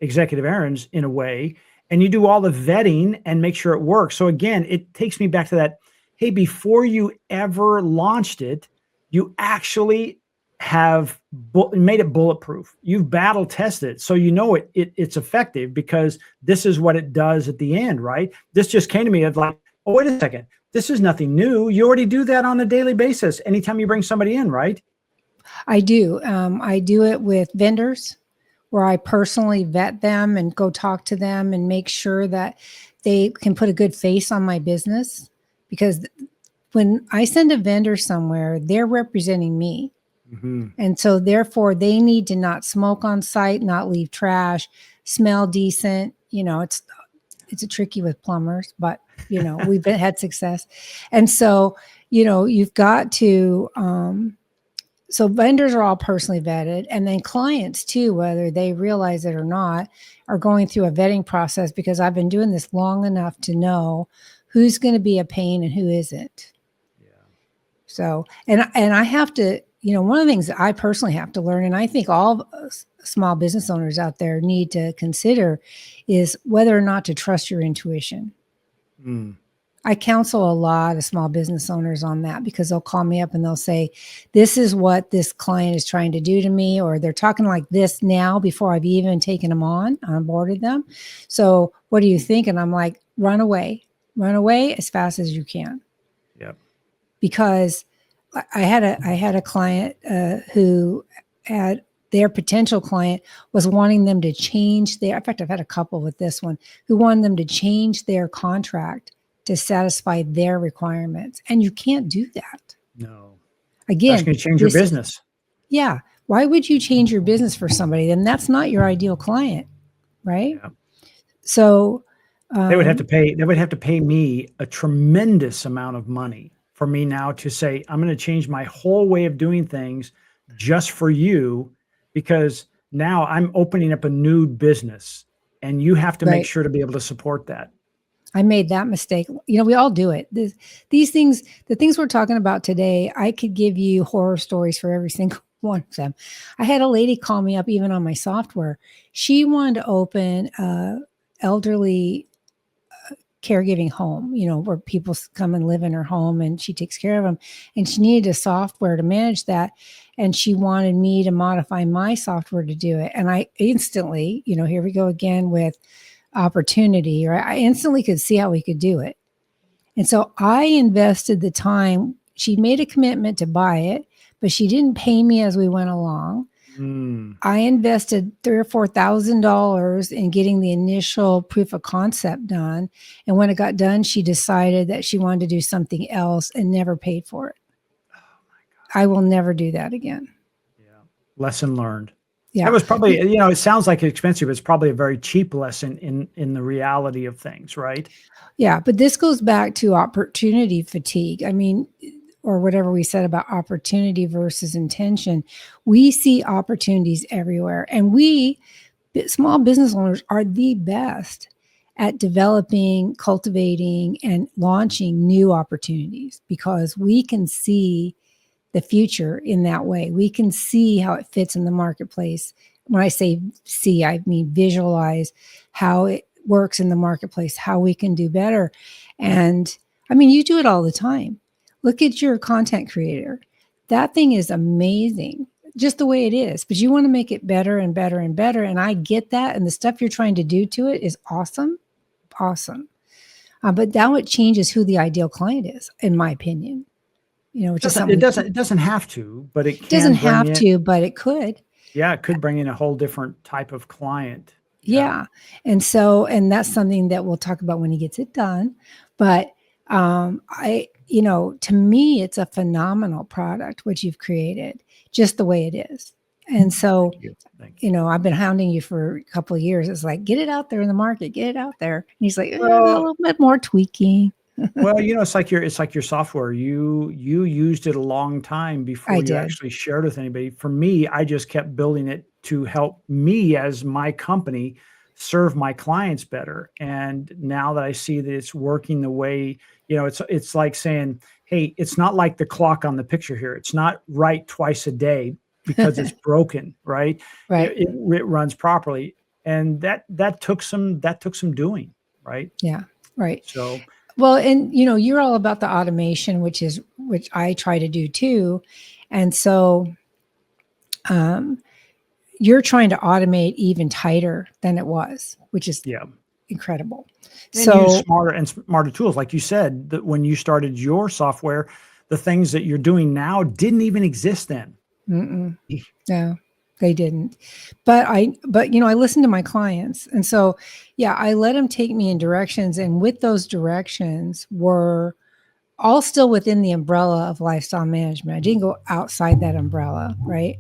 executive errands in a way, and you do all the vetting and make sure it works. So again, it takes me back to that, hey, before you ever launched it, you actually have made it bulletproof. You've battle tested it. So it's effective, because this is what it does at the end, right? This just came to me of like, oh, wait a second. This is nothing new. You already do that on a daily basis. Anytime you bring somebody in, right? I do. I do it with vendors where I personally vet them and go talk to them and make sure that they can put a good face on my business. Because when I send a vendor somewhere, they're representing me. Mm-hmm. And so therefore they need to not smoke on site, not leave trash, smell decent. It's a tricky with plumbers, but we've had success. And so, you've got to, so vendors are all personally vetted, and then clients too, whether they realize it or not, are going through a vetting process, because I've been doing this long enough to know who's going to be a pain and who isn't. Yeah. So, and I have to, one of the things that I personally have to learn, and I think all small business owners out there need to consider, is whether or not to trust your intuition. I counsel a lot of small business owners on that because they'll call me up and they'll say, this is what this client is trying to do to me, or they're talking like this now before I've even taken them onboarded them. So what do you think? And I'm like, run away as fast as you can. Yep. Because I had a client who had their potential client was wanting them to change in fact, I've had a couple with this one who wanted them to change their contract to satisfy their requirements. And you can't do that. No. Again, That's going to change your business. Yeah. Why would you change your business for somebody? Then that's not your ideal client, right? Yeah. So they would have to pay me a tremendous amount of money for me now to say, I'm going to change my whole way of doing things just for you, because now I'm opening up a new business and you have to make sure to be able to support that. I made that mistake. We all do it. These things, the things we're talking about today, I could give you horror stories for every single one of them. I had a lady call me up, even on my software. She wanted to open elderly caregiving home, where people come and live in her home and she takes care of them. And she needed a software to manage that. And she wanted me to modify my software to do it. And I instantly, here we go again with opportunity, right? I instantly could see how we could do it. And so I invested the time. She made a commitment to buy it, but she didn't pay me as we went along. I invested $3,000 or $4,000 in getting the initial proof of concept done. And when it got done, she decided that she wanted to do something else and never paid for it. Oh my God. I will never do that again. Yeah. Lesson learned. Yeah. That was probably, it sounds like expensive. It's probably a very cheap lesson in the reality of things, right? Yeah. But this goes back to opportunity fatigue. I mean, or whatever we said about opportunity versus intention. We see opportunities everywhere. And we, small business owners, are the best at developing, cultivating, and launching new opportunities because we can see the future in that way. We can see how it fits in the marketplace. When I say see, I mean visualize how it works in the marketplace, how we can do better. And I mean, you do it all the time. Look at your content creator. That thing is amazing, just the way it is, but you want to make it better and better and better. And I get that. And the stuff you're trying to do to it is awesome. Awesome. But now it changes who the ideal client is, in my opinion. Which is something it doesn't have to, but it doesn't have to, but it could. Yeah, it could bring in a whole different type of client. Yeah. And that's something that we'll talk about when he gets it done. But to me, it's a phenomenal product, which you've created just the way it is. And so, Thank you. I've been hounding you for a couple of years. It's like, get it out there in the market, get it out there. And he's like, a little bit more tweaking. Well, it's like your software. You used it a long time before you actually shared with anybody. For me, I just kept building it to help me as my company serve my clients better. And now that I see that it's working the way, it's like saying, hey, it's not like the clock on the picture here. It's not right twice a day because it's broken, right? Right. It runs properly. And that took some doing, right? Yeah. Right. So, well, and you're all about the automation, which I try to do too. And so, you're trying to automate even tighter than it was, which is incredible. And use smarter tools. Like you said, that when you started your software, the things that you're doing now didn't even exist then. No, they didn't. But I listened to my clients. And so, I let them take me in directions. And with those directions were all still within the umbrella of lifestyle management. I didn't go outside that umbrella, right?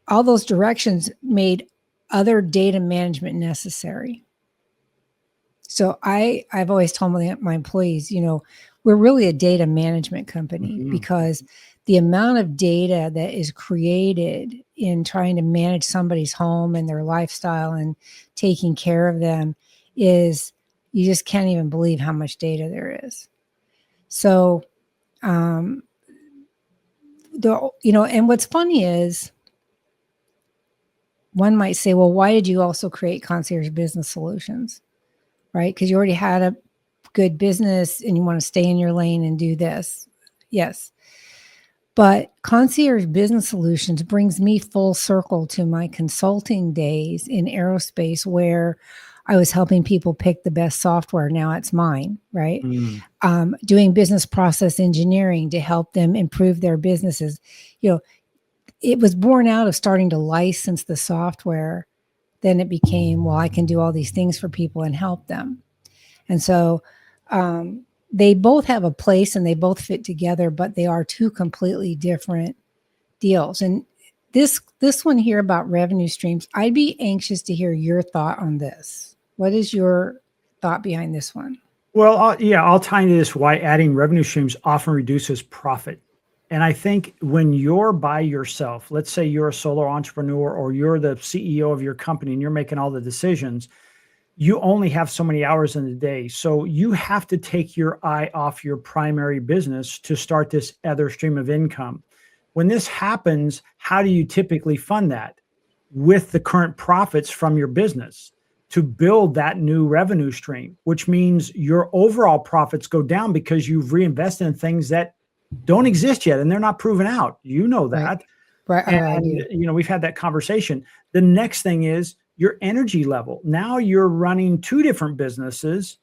All those directions made other data management necessary. So I've always told my employees, we're really a data management company because the amount of data that is created in trying to manage somebody's home and their lifestyle and taking care of them is, you just can't even believe how much data there is. So, and what's funny is, one might say, well, why did you also create Concierge Business Solutions? Right? Because you already had a good business and you want to stay in your lane and do this. Yes. But Concierge Business Solutions brings me full circle to my consulting days in aerospace, where I was helping people pick the best software. Now it's mine, right? Doing business process engineering to help them improve their businesses. It was born out of starting to license the software. Then it became, well, I can do all these things for people and help them. And so they both have a place and they both fit together, but they are two completely different deals. And this one here about revenue streams, I'd be anxious to hear your thought on this. What is your thought behind this one? Well, I'll tie into this why adding revenue streams often reduces profit. And I think when you're by yourself, let's say you're a solo entrepreneur or you're the CEO of your company and you're making all the decisions, you only have so many hours in the day. So you have to take your eye off your primary business to start this other stream of income. When this happens, how do you typically fund that? With the current profits from your business to build that new revenue stream, which means your overall profits go down because you've reinvested in things that don't exist yet and they're not proven out. You know that. Right. And, we've had that conversation. The next thing is your energy level. Now you're running two different businesses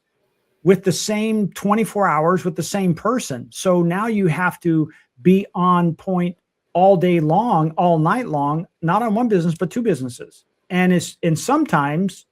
with the same 24 hours with the same person. So now you have to be on point all day long, all night long, not on one business, but two businesses. And sometimes,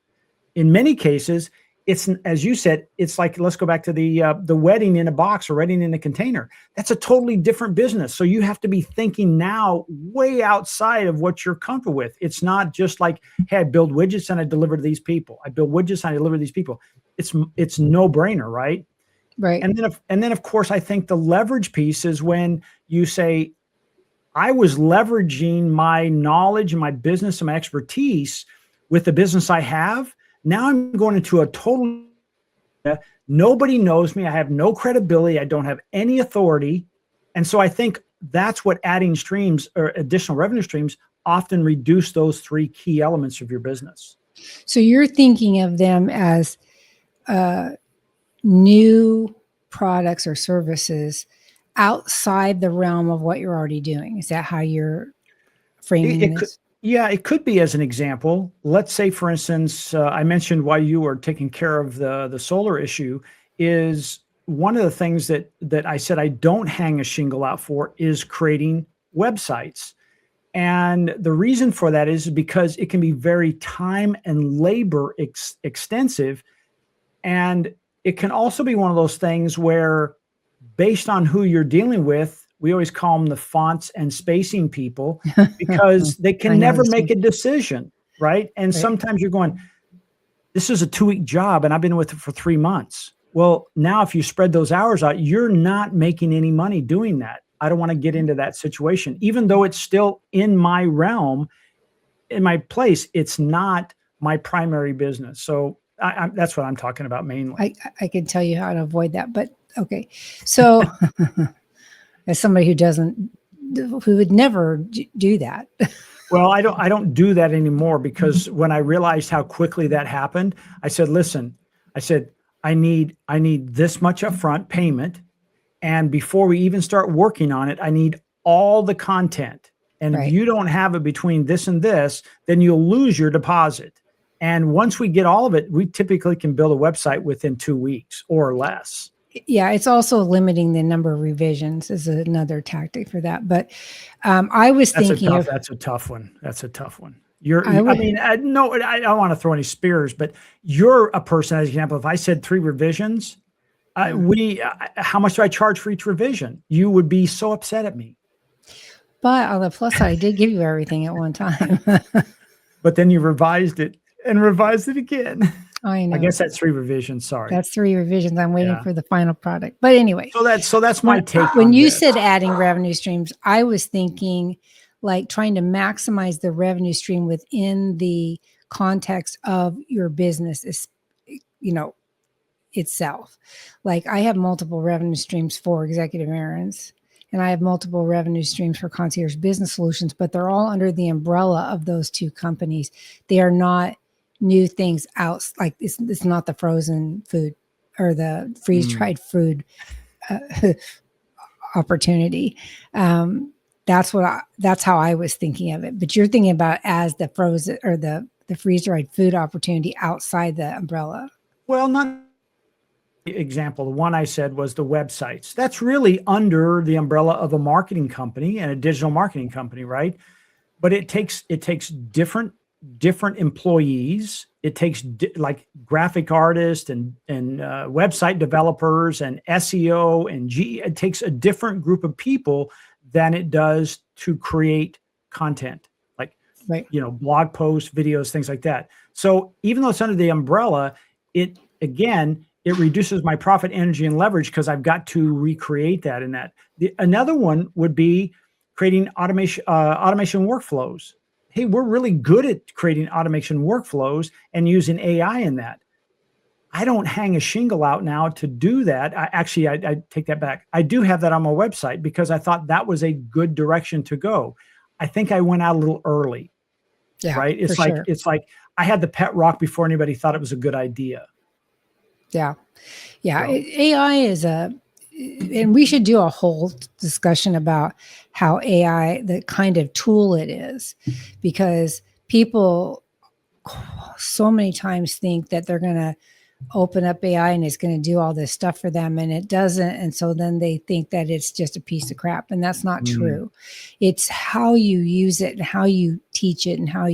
in many cases, it's, as you said, it's like, let's go back to the wedding in a box or wedding in a container. That's a totally different business. So you have to be thinking now way outside of what you're comfortable with. It's not just like, hey, I build widgets and I deliver to these people. I build widgets and I deliver to these people. It's no brainer, right? Right. And then of course, I think the leverage piece is when you say, I was leveraging my knowledge and my business and my expertise with the business I have. Now I'm going into a total, nobody knows me. I have no credibility. I don't have any authority. And so I think that's what adding streams or additional revenue streams often reduce those three key elements of your business. So you're thinking of them as new products or services outside the realm of what you're already doing. Is that how you're framing this? It could be as an example. Let's say, for instance, I mentioned why you are taking care of the solar issue is one of the things that I said I don't hang a shingle out for is creating websites. And the reason for that is because it can be very time and labor extensive. And it can also be one of those things where based on who you're dealing with, we always call them the fonts and spacing people because they can never make a decision, right? And sometimes you're going, this is a 2-week job and I've been with it for 3 months. Well, now if you spread those hours out, you're not making any money doing that. I don't want to get into that situation. Even though it's still in my realm, in my place, it's not my primary business. So that's what I'm talking about mainly. I can tell you how to avoid that, but okay. So as somebody who would never do that. Well, I don't do that anymore because when I realized how quickly that happened, I said, listen, I need this much upfront payment. And before we even start working on it, I need all the content. And if you don't have it between this and this, then you'll lose your deposit. And once we get all of it, we typically can build a website within 2 weeks or less. Yeah, it's also limiting the number of revisions is another tactic for that. But I was thinking that's a tough one. That's a tough one. I don't want to throw any spears, but you're a person, as an example, if I said 3 revisions, how much do I charge for each revision? You would be so upset at me. But on the plus side, I did give you everything at one time. But then you revised it and revised it again. I know. I guess that's 3 revisions. Sorry. That's 3 revisions. I'm waiting for the final product. But anyway. So that's my take. When you said adding revenue streams, I was thinking like trying to maximize the revenue stream within the context of your business is, itself. Like I have multiple revenue streams for Executive Errands and I have multiple revenue streams for Concierge Business Solutions, but they're all under the umbrella of those 2 companies. They are not new things out, like it's not the frozen food or the freeze dried food opportunity. That's how I was thinking of it. But you're thinking about as the frozen or the freeze dried food opportunity outside the umbrella. Well, not example. The one I said was the websites. That's really under the umbrella of a marketing company and a digital marketing company, right? But it takes different employees. It takes like graphic artists and website developers and SEO and it takes a different group of people than it does to create content, like right. Blog posts, videos, things like that. So even though it's under the umbrella, it reduces my profit, energy, and leverage because I've got to recreate that in that. Another one would be creating automation workflows. Hey, we're really good at creating automation workflows and using AI in that. I don't hang a shingle out now to do that. I take that back. I do have that on my website because I thought that was a good direction to go. I think I went out a little early. Yeah, right. It's like I had the pet rock before anybody thought it was a good idea. Yeah. Yeah. So. AI is and we should do a whole discussion about how AI, the kind of tool it is, because people so many times think that they're going to open up AI and it's going to do all this stuff for them, and it doesn't. And so then they think that it's just a piece of crap, and that's not true. It's how you use it and how you teach it and how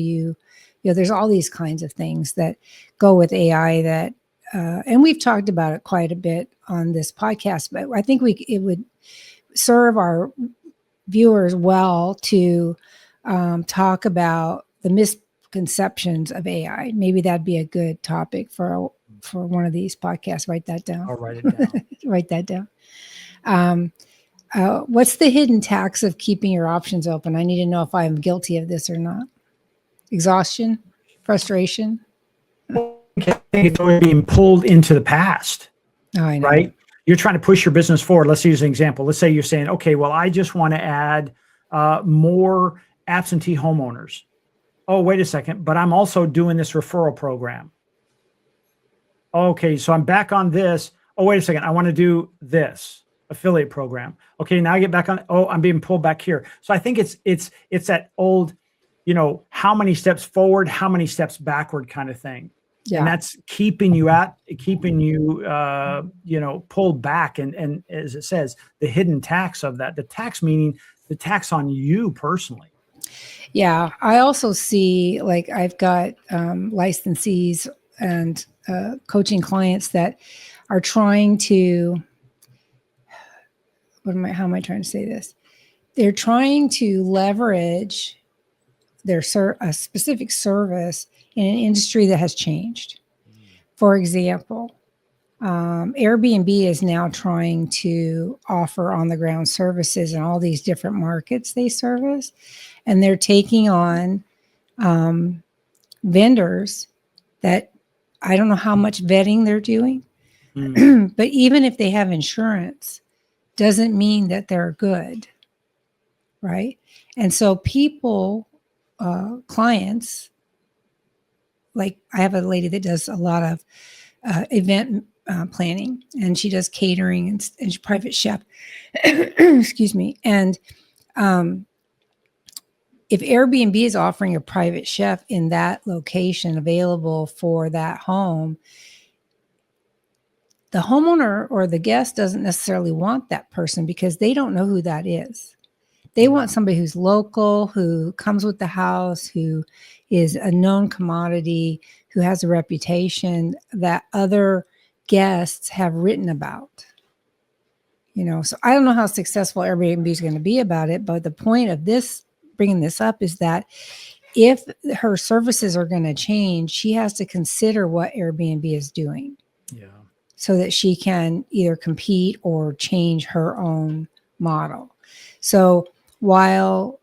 there's all these kinds of things that go with AI that, and we've talked about it quite a bit on this podcast, but I think it would serve our viewers well to talk about the misconceptions of AI. Maybe that'd be a good topic for one of these podcasts. Write that down. I'll write it down. Write that down. What's the hidden tax of keeping your options open? I need to know if I'm guilty of this or not. Exhaustion, frustration. It's always being pulled into the past. Oh, I know. Right? You're trying to push your business forward. Let's use an example. Let's say you're saying, okay, well, I just want to add more absentee homeowners. Oh, wait a second, but I'm also doing this referral program. Okay, so I'm back on this. Oh, wait a second, I want to do this affiliate program. Okay, now I get back on. Oh, I'm being pulled back here. So I think it's that old, how many steps forward, how many steps backward kind of thing. Yeah. And that's keeping you pulled back. And as it says, the hidden tax of that, the tax meaning the tax on you personally. Yeah. I also see, like, I've got licensees and coaching clients that are trying to, how am I trying to say this? They're trying to leverage a specific service in an industry that has changed. For example, Airbnb is now trying to offer on-the-ground services in all these different markets they service, and they're taking on vendors that I don't know how much vetting they're doing, but even if they have insurance, doesn't mean that they're good, right? And so people, clients, like I have a lady that does a lot of event planning, and she does catering and she's private chef. Excuse me. And if Airbnb is offering a private chef in that location available for that home, the homeowner or the guest doesn't necessarily want that person because they don't know who that is. They want somebody who's local, who comes with the house, who is a known commodity, who has a reputation that other guests have written about. So I don't know how successful Airbnb is going to be about it, but the point of bringing this up is that if her services are going to change, she has to consider what Airbnb is doing. Yeah. So that she can either compete or change her own model. So while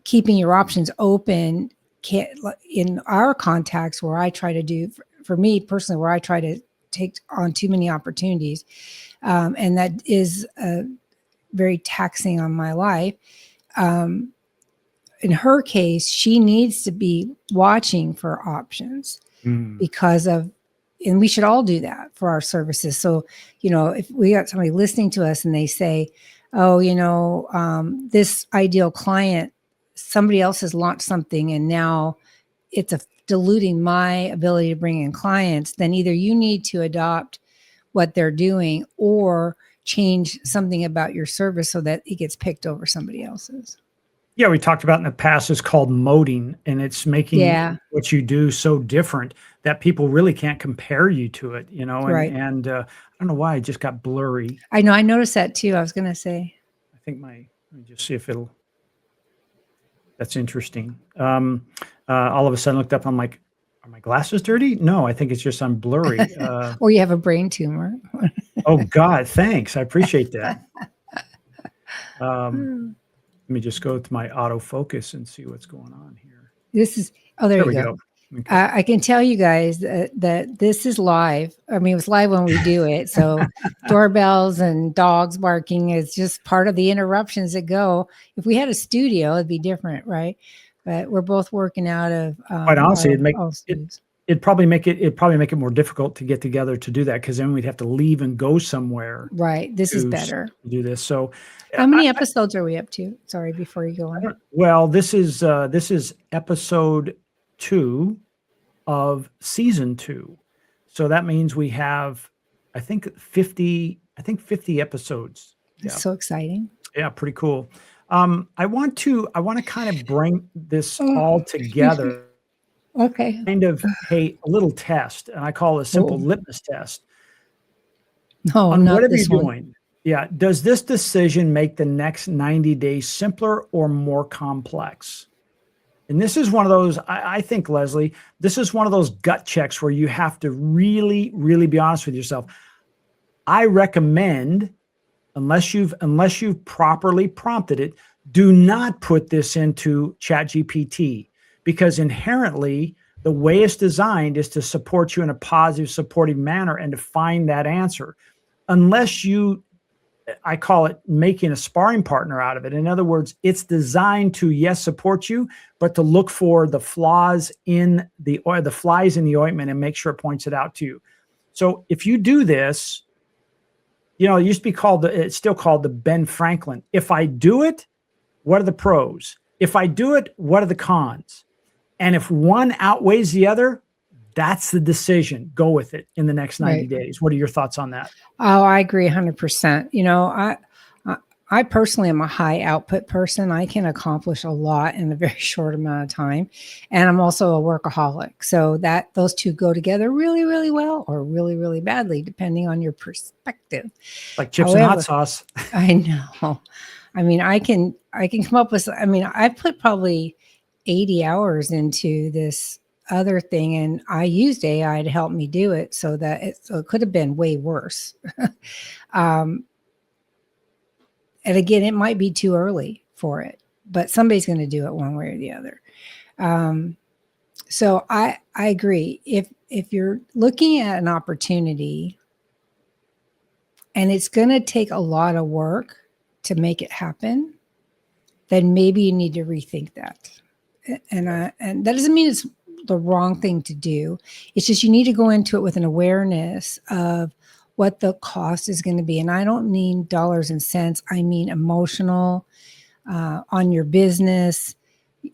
keeping your options open, in our contacts, where I try to do, for me personally, where I try to take on too many opportunities, and that is very taxing on my life. In her case, she needs to be watching for options because of and we should all do that for our services. So, if we got somebody listening to us and they say, oh, this ideal client, somebody else has launched something and now it's diluting my ability to bring in clients, then either you need to adopt what they're doing or change something about your service so that it gets picked over somebody else's. Yeah, we talked about in the past, it's called moding, and it's making what you do so different that people really can't compare you to it, Right. And I don't know why it just got blurry. I know. I noticed that too. I was going to say. I think let me just see if that's interesting. All of a sudden looked up, I'm like, are my glasses dirty? No, I think it's just I'm blurry. Or you have a brain tumor. Oh God, thanks. I appreciate that. Let me just go to my autofocus and see what's going on here. There you go. Okay. I can tell you guys that this is live. I mean, it was live when we do it. So doorbells and dogs barking is just part of the interruptions that go. If we had a studio, it'd be different, right? But we're both working out of. Quite honestly, it'd probably make it more difficult to get together to do that, because then we'd have to leave and go somewhere. Right. This is better. Do this. So, how many episodes are we up to? Sorry, before you go on. Well, this is episode 2 of season 2. So that means we have, I think 50 episodes. It's so exciting. Yeah, pretty cool. I want to kind of bring this all together. Okay. Kind of a little test, and I call it a simple litmus test. No, on not whatever this you're one. doing. Yeah. Does this decision make the next 90 days simpler or more complex? And this is one of those, I think, Leslie, this is one of those gut checks where you have to really, really be honest with yourself. I recommend, unless you've properly prompted it, do not put this into ChatGPT, because inherently the way it's designed is to support you in a positive, supportive manner and to find that answer. Unless I call it making a sparring partner out of it. In other words, it's designed to, yes, support you, but to look for the flaws in the flies in the ointment and make sure it points it out to you. So if you do this, it used to be it's still called the Ben Franklin. If I do it, what are the pros? If I do it, what are the cons? And if one outweighs the other, that's the decision. Go with it in the next 90 days. What are your thoughts on that? Oh, I agree 100%. I personally am a high output person. I can accomplish a lot in a very short amount of time. And I'm also a workaholic. So those two go together really, really well, or really, really badly, depending on your perspective. Like chips and hot sauce. I know. I mean, I can come up with, I put probably 80 hours into this other thing, and I used AI to help me do it, so it could have been way worse. And again, it might be too early for it, but somebody's going to do it one way or the other. So I agree. If you're looking at an opportunity and it's going to take a lot of work to make it happen, then maybe you need to rethink that. And that doesn't mean it's the wrong thing to do. It's just you need to go into it with an awareness of what the cost is going to be. And I don't mean dollars and cents. I mean emotional, on your business,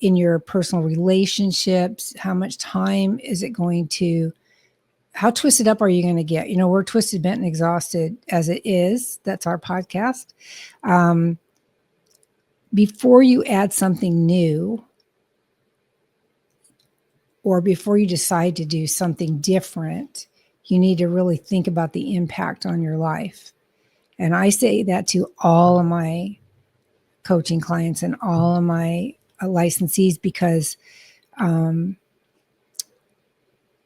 in your personal relationships. How much time is it going to, how twisted up are you going to get? We're twisted, bent, and exhausted as it is. That's our podcast. Before you add something new, or before you decide to do something different, you need to really think about the impact on your life. And I say that to all of my coaching clients and all of my licensees, because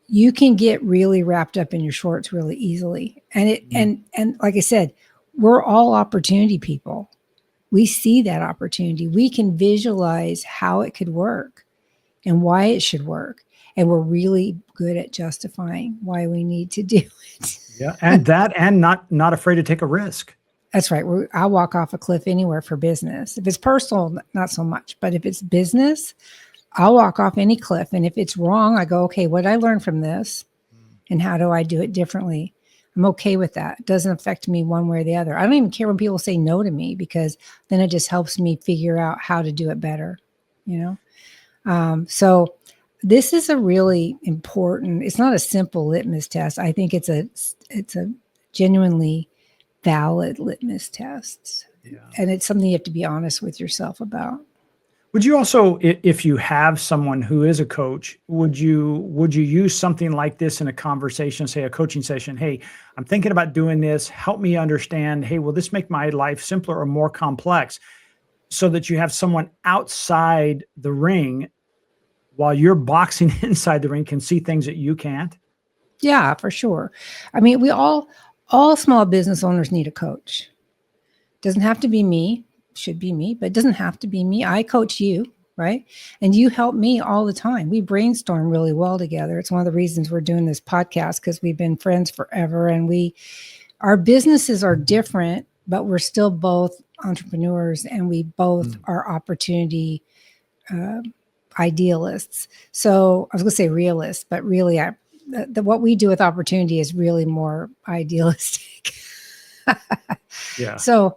you can get really wrapped up in your shorts really easily. And and like I said, we're all opportunity people. We see that opportunity. We can visualize how it could work and why it should work. And we're really good at justifying why we need to do it. Yeah, and not afraid to take a risk. That's right. I'll walk off a cliff anywhere for business. If it's personal, not so much. But if it's business, I'll walk off any cliff. And if it's wrong, I go, okay, what did I learn from this? And how do I do it differently? I'm okay with that. It doesn't affect me one way or the other. I don't even care when people say no to me, because then it just helps me figure out how to do it better, you know? So this is a really important, it's not a simple litmus test. I think it's a genuinely valid litmus test. Yeah. And it's something you have to be honest with yourself about. Would you also, if you have someone who is a coach, would you use something like this in a conversation, say a coaching session? Hey, I'm thinking about doing this. Help me understand. Hey, will this make my life simpler or more complex? So that you have someone outside the ring while you're boxing inside the ring can see things that you can't. Yeah, for sure. I mean, we all small business owners need a coach. Doesn't have to be me, should be me, but it doesn't have to be me. I coach you, right? And you help me all the time. We brainstorm really well together. It's one of the reasons we're doing this podcast, because we've been friends forever, and our businesses are different, but we're still both entrepreneurs, and we both are opportunity idealists. So I was going to say realists, but really what we do with opportunity is really more idealistic. Yeah. So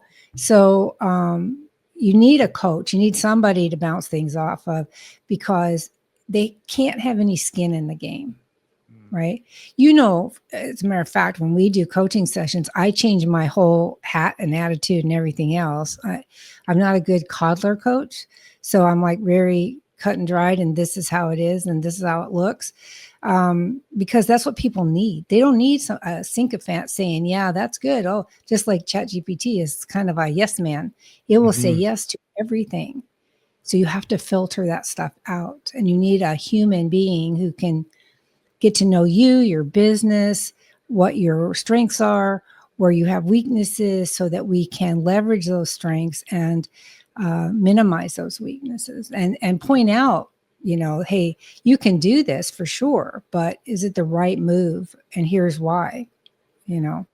you need a coach. You need somebody to bounce things off of, because they can't have any skin in the game, right? You know, as a matter of fact, when we do coaching sessions, I change my whole hat and attitude and everything else. I'm not a good coddler coach. So I'm like very cut and dried, and this is how it is, and this is how it looks. Because that's what people need. They don't need a sycophant saying, yeah, that's good. Oh, just like ChatGPT is kind of a yes man. It will say yes to everything. So you have to filter that stuff out, and you need a human being who can get to know you, your business, what your strengths are, where you have weaknesses, so that we can leverage those strengths and minimize those weaknesses, and point out, you know, hey, you can do this for sure, but is it the right move? And here's why, you know,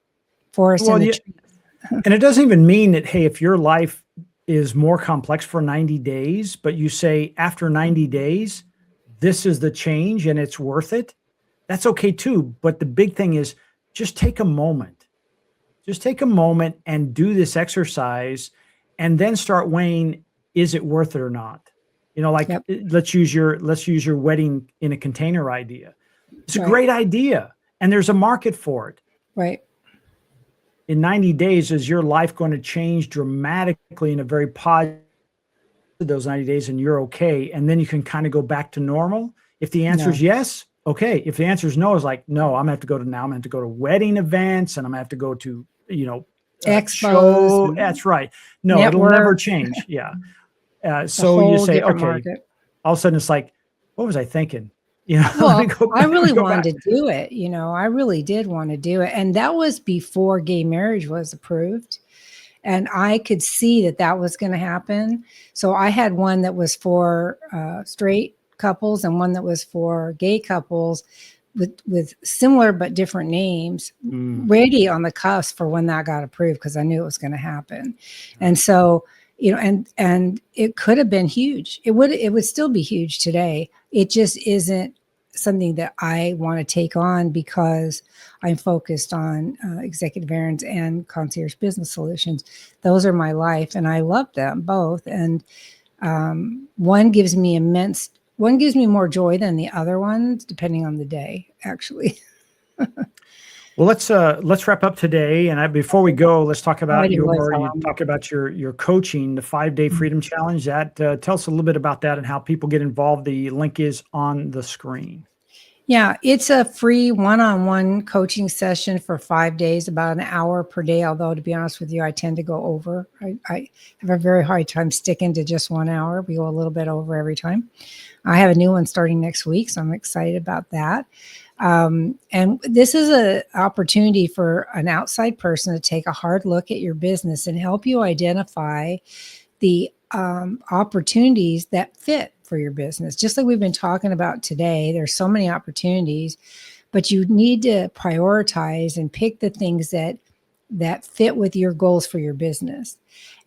forest and the trees. And it doesn't even mean that, hey, if your life is more complex for 90 days, but you say after 90 days, this is the change and it's worth it, that's okay too. But the big thing is just take a moment. Just take a moment and do this exercise, and then start weighing, is it worth it or not? You know, like let's use your wedding in a container idea. It's a great idea, and there's a market for it. Right. In 90 days, is your life going to change dramatically in a very positive those 90 days, and you're okay? And then you can kind of go back to normal. If the answer is yes, okay. If the answer is no, it's like, no, I'm gonna have to go to wedding events, and I'm gonna have to go to, you know, expos. That's right. No, network. It'll never change. Yeah. So you say, okay, market. All of a sudden it's like, what was I thinking? You know, well, I really wanted to do it. You know, I really did want to do it. And that was before gay marriage was approved. And I could see that was going to happen. So I had one that was for straight couples and one that was for gay couples with similar but different names, ready on the cusp for when that got approved, because I knew it was going to happen. And so, you know, and it could have been huge. It would still be huge today. It just isn't something that I want to take on, because I'm focused on executive errands and concierge business solutions. Those are my life, and I love them both. And one gives me more joy than the other ones, depending on the day, actually. Well, let's wrap up today. And before we go, let's talk about your coaching, the 5-day Freedom Challenge. That tell us a little bit about that and how people get involved. The link is on the screen. Yeah, it's a free one-on-one coaching session for 5 days, about an hour per day. Although, to be honest with you, I tend to go over. I have a very hard time sticking to just 1 hour. We go a little bit over every time. I have a new one starting next week, so I'm excited about that. And this is an opportunity for an outside person to take a hard look at your business and help you identify the opportunities that fit for your business. Just like we've been talking about today, there's so many opportunities, but you need to prioritize and pick the things that fit with your goals for your business.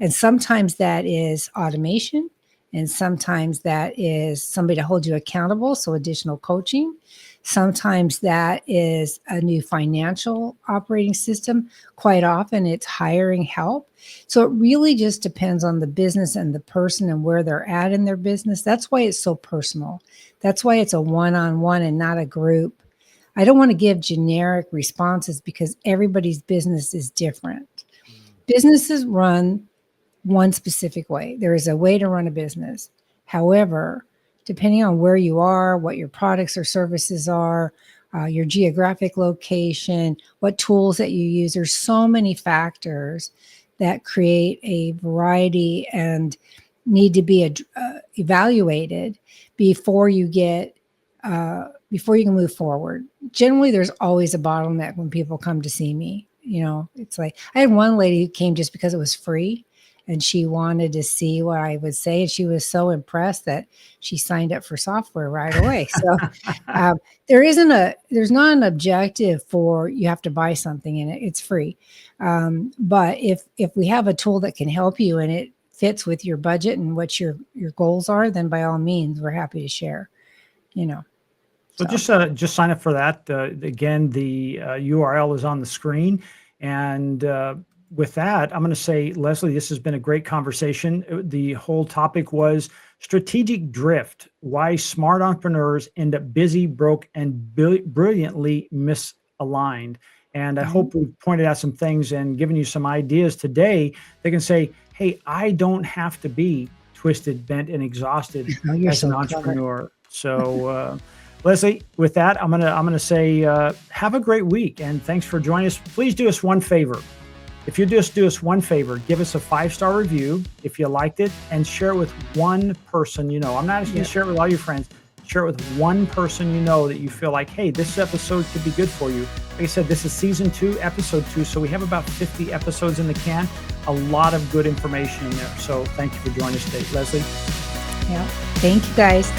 And sometimes that is automation, and sometimes that is somebody to hold you accountable, so additional coaching. Sometimes that is a new financial operating system. Quite often it's hiring help. So it really just depends on the business and the person and where they're at in their business. That's why it's so personal. That's why it's a one-on-one and not a group. I don't want to give generic responses because everybody's business is different. Businesses run one specific way. There is a way to run a business. However, depending on where you are, what your products or services are, your geographic location, what tools that you use, there's so many factors that create a variety and need to be evaluated before you get before you can move forward. Generally, there's always a bottleneck when people come to see me. It's like I had one lady who came just because it was free and she wanted to see what I would say. And she was so impressed that she signed up for software right away. So there's not an objective for you have to buy something in it. It's free. But if we have a tool that can help you and it fits with your budget and what your goals are, then by all means, we're happy to share, So just sign up for that. Again, the URL is on the screen. And with that, I'm going to say, Leslie, this has been a great conversation. The whole topic was strategic drift, why smart entrepreneurs end up busy, broke, and brilliantly misaligned. And I hope we've pointed out some things and given you some ideas today that can say, hey, I don't have to be twisted, bent, and exhausted as an entrepreneur. So, Leslie, with that, I'm gonna say have a great week and thanks for joining us. Please do us one favor. If you just do us one favor, give us a 5-star review if you liked it and share it with one person you know. I'm not asking you to share it with all your friends. Share it with one person you know that you feel like, hey, this episode could be good for you. Like I said, this is season 2, episode 2, so we have about 50 episodes in the can. A lot of good information in there. So thank you for joining us today, Leslie. Yeah, thank you guys.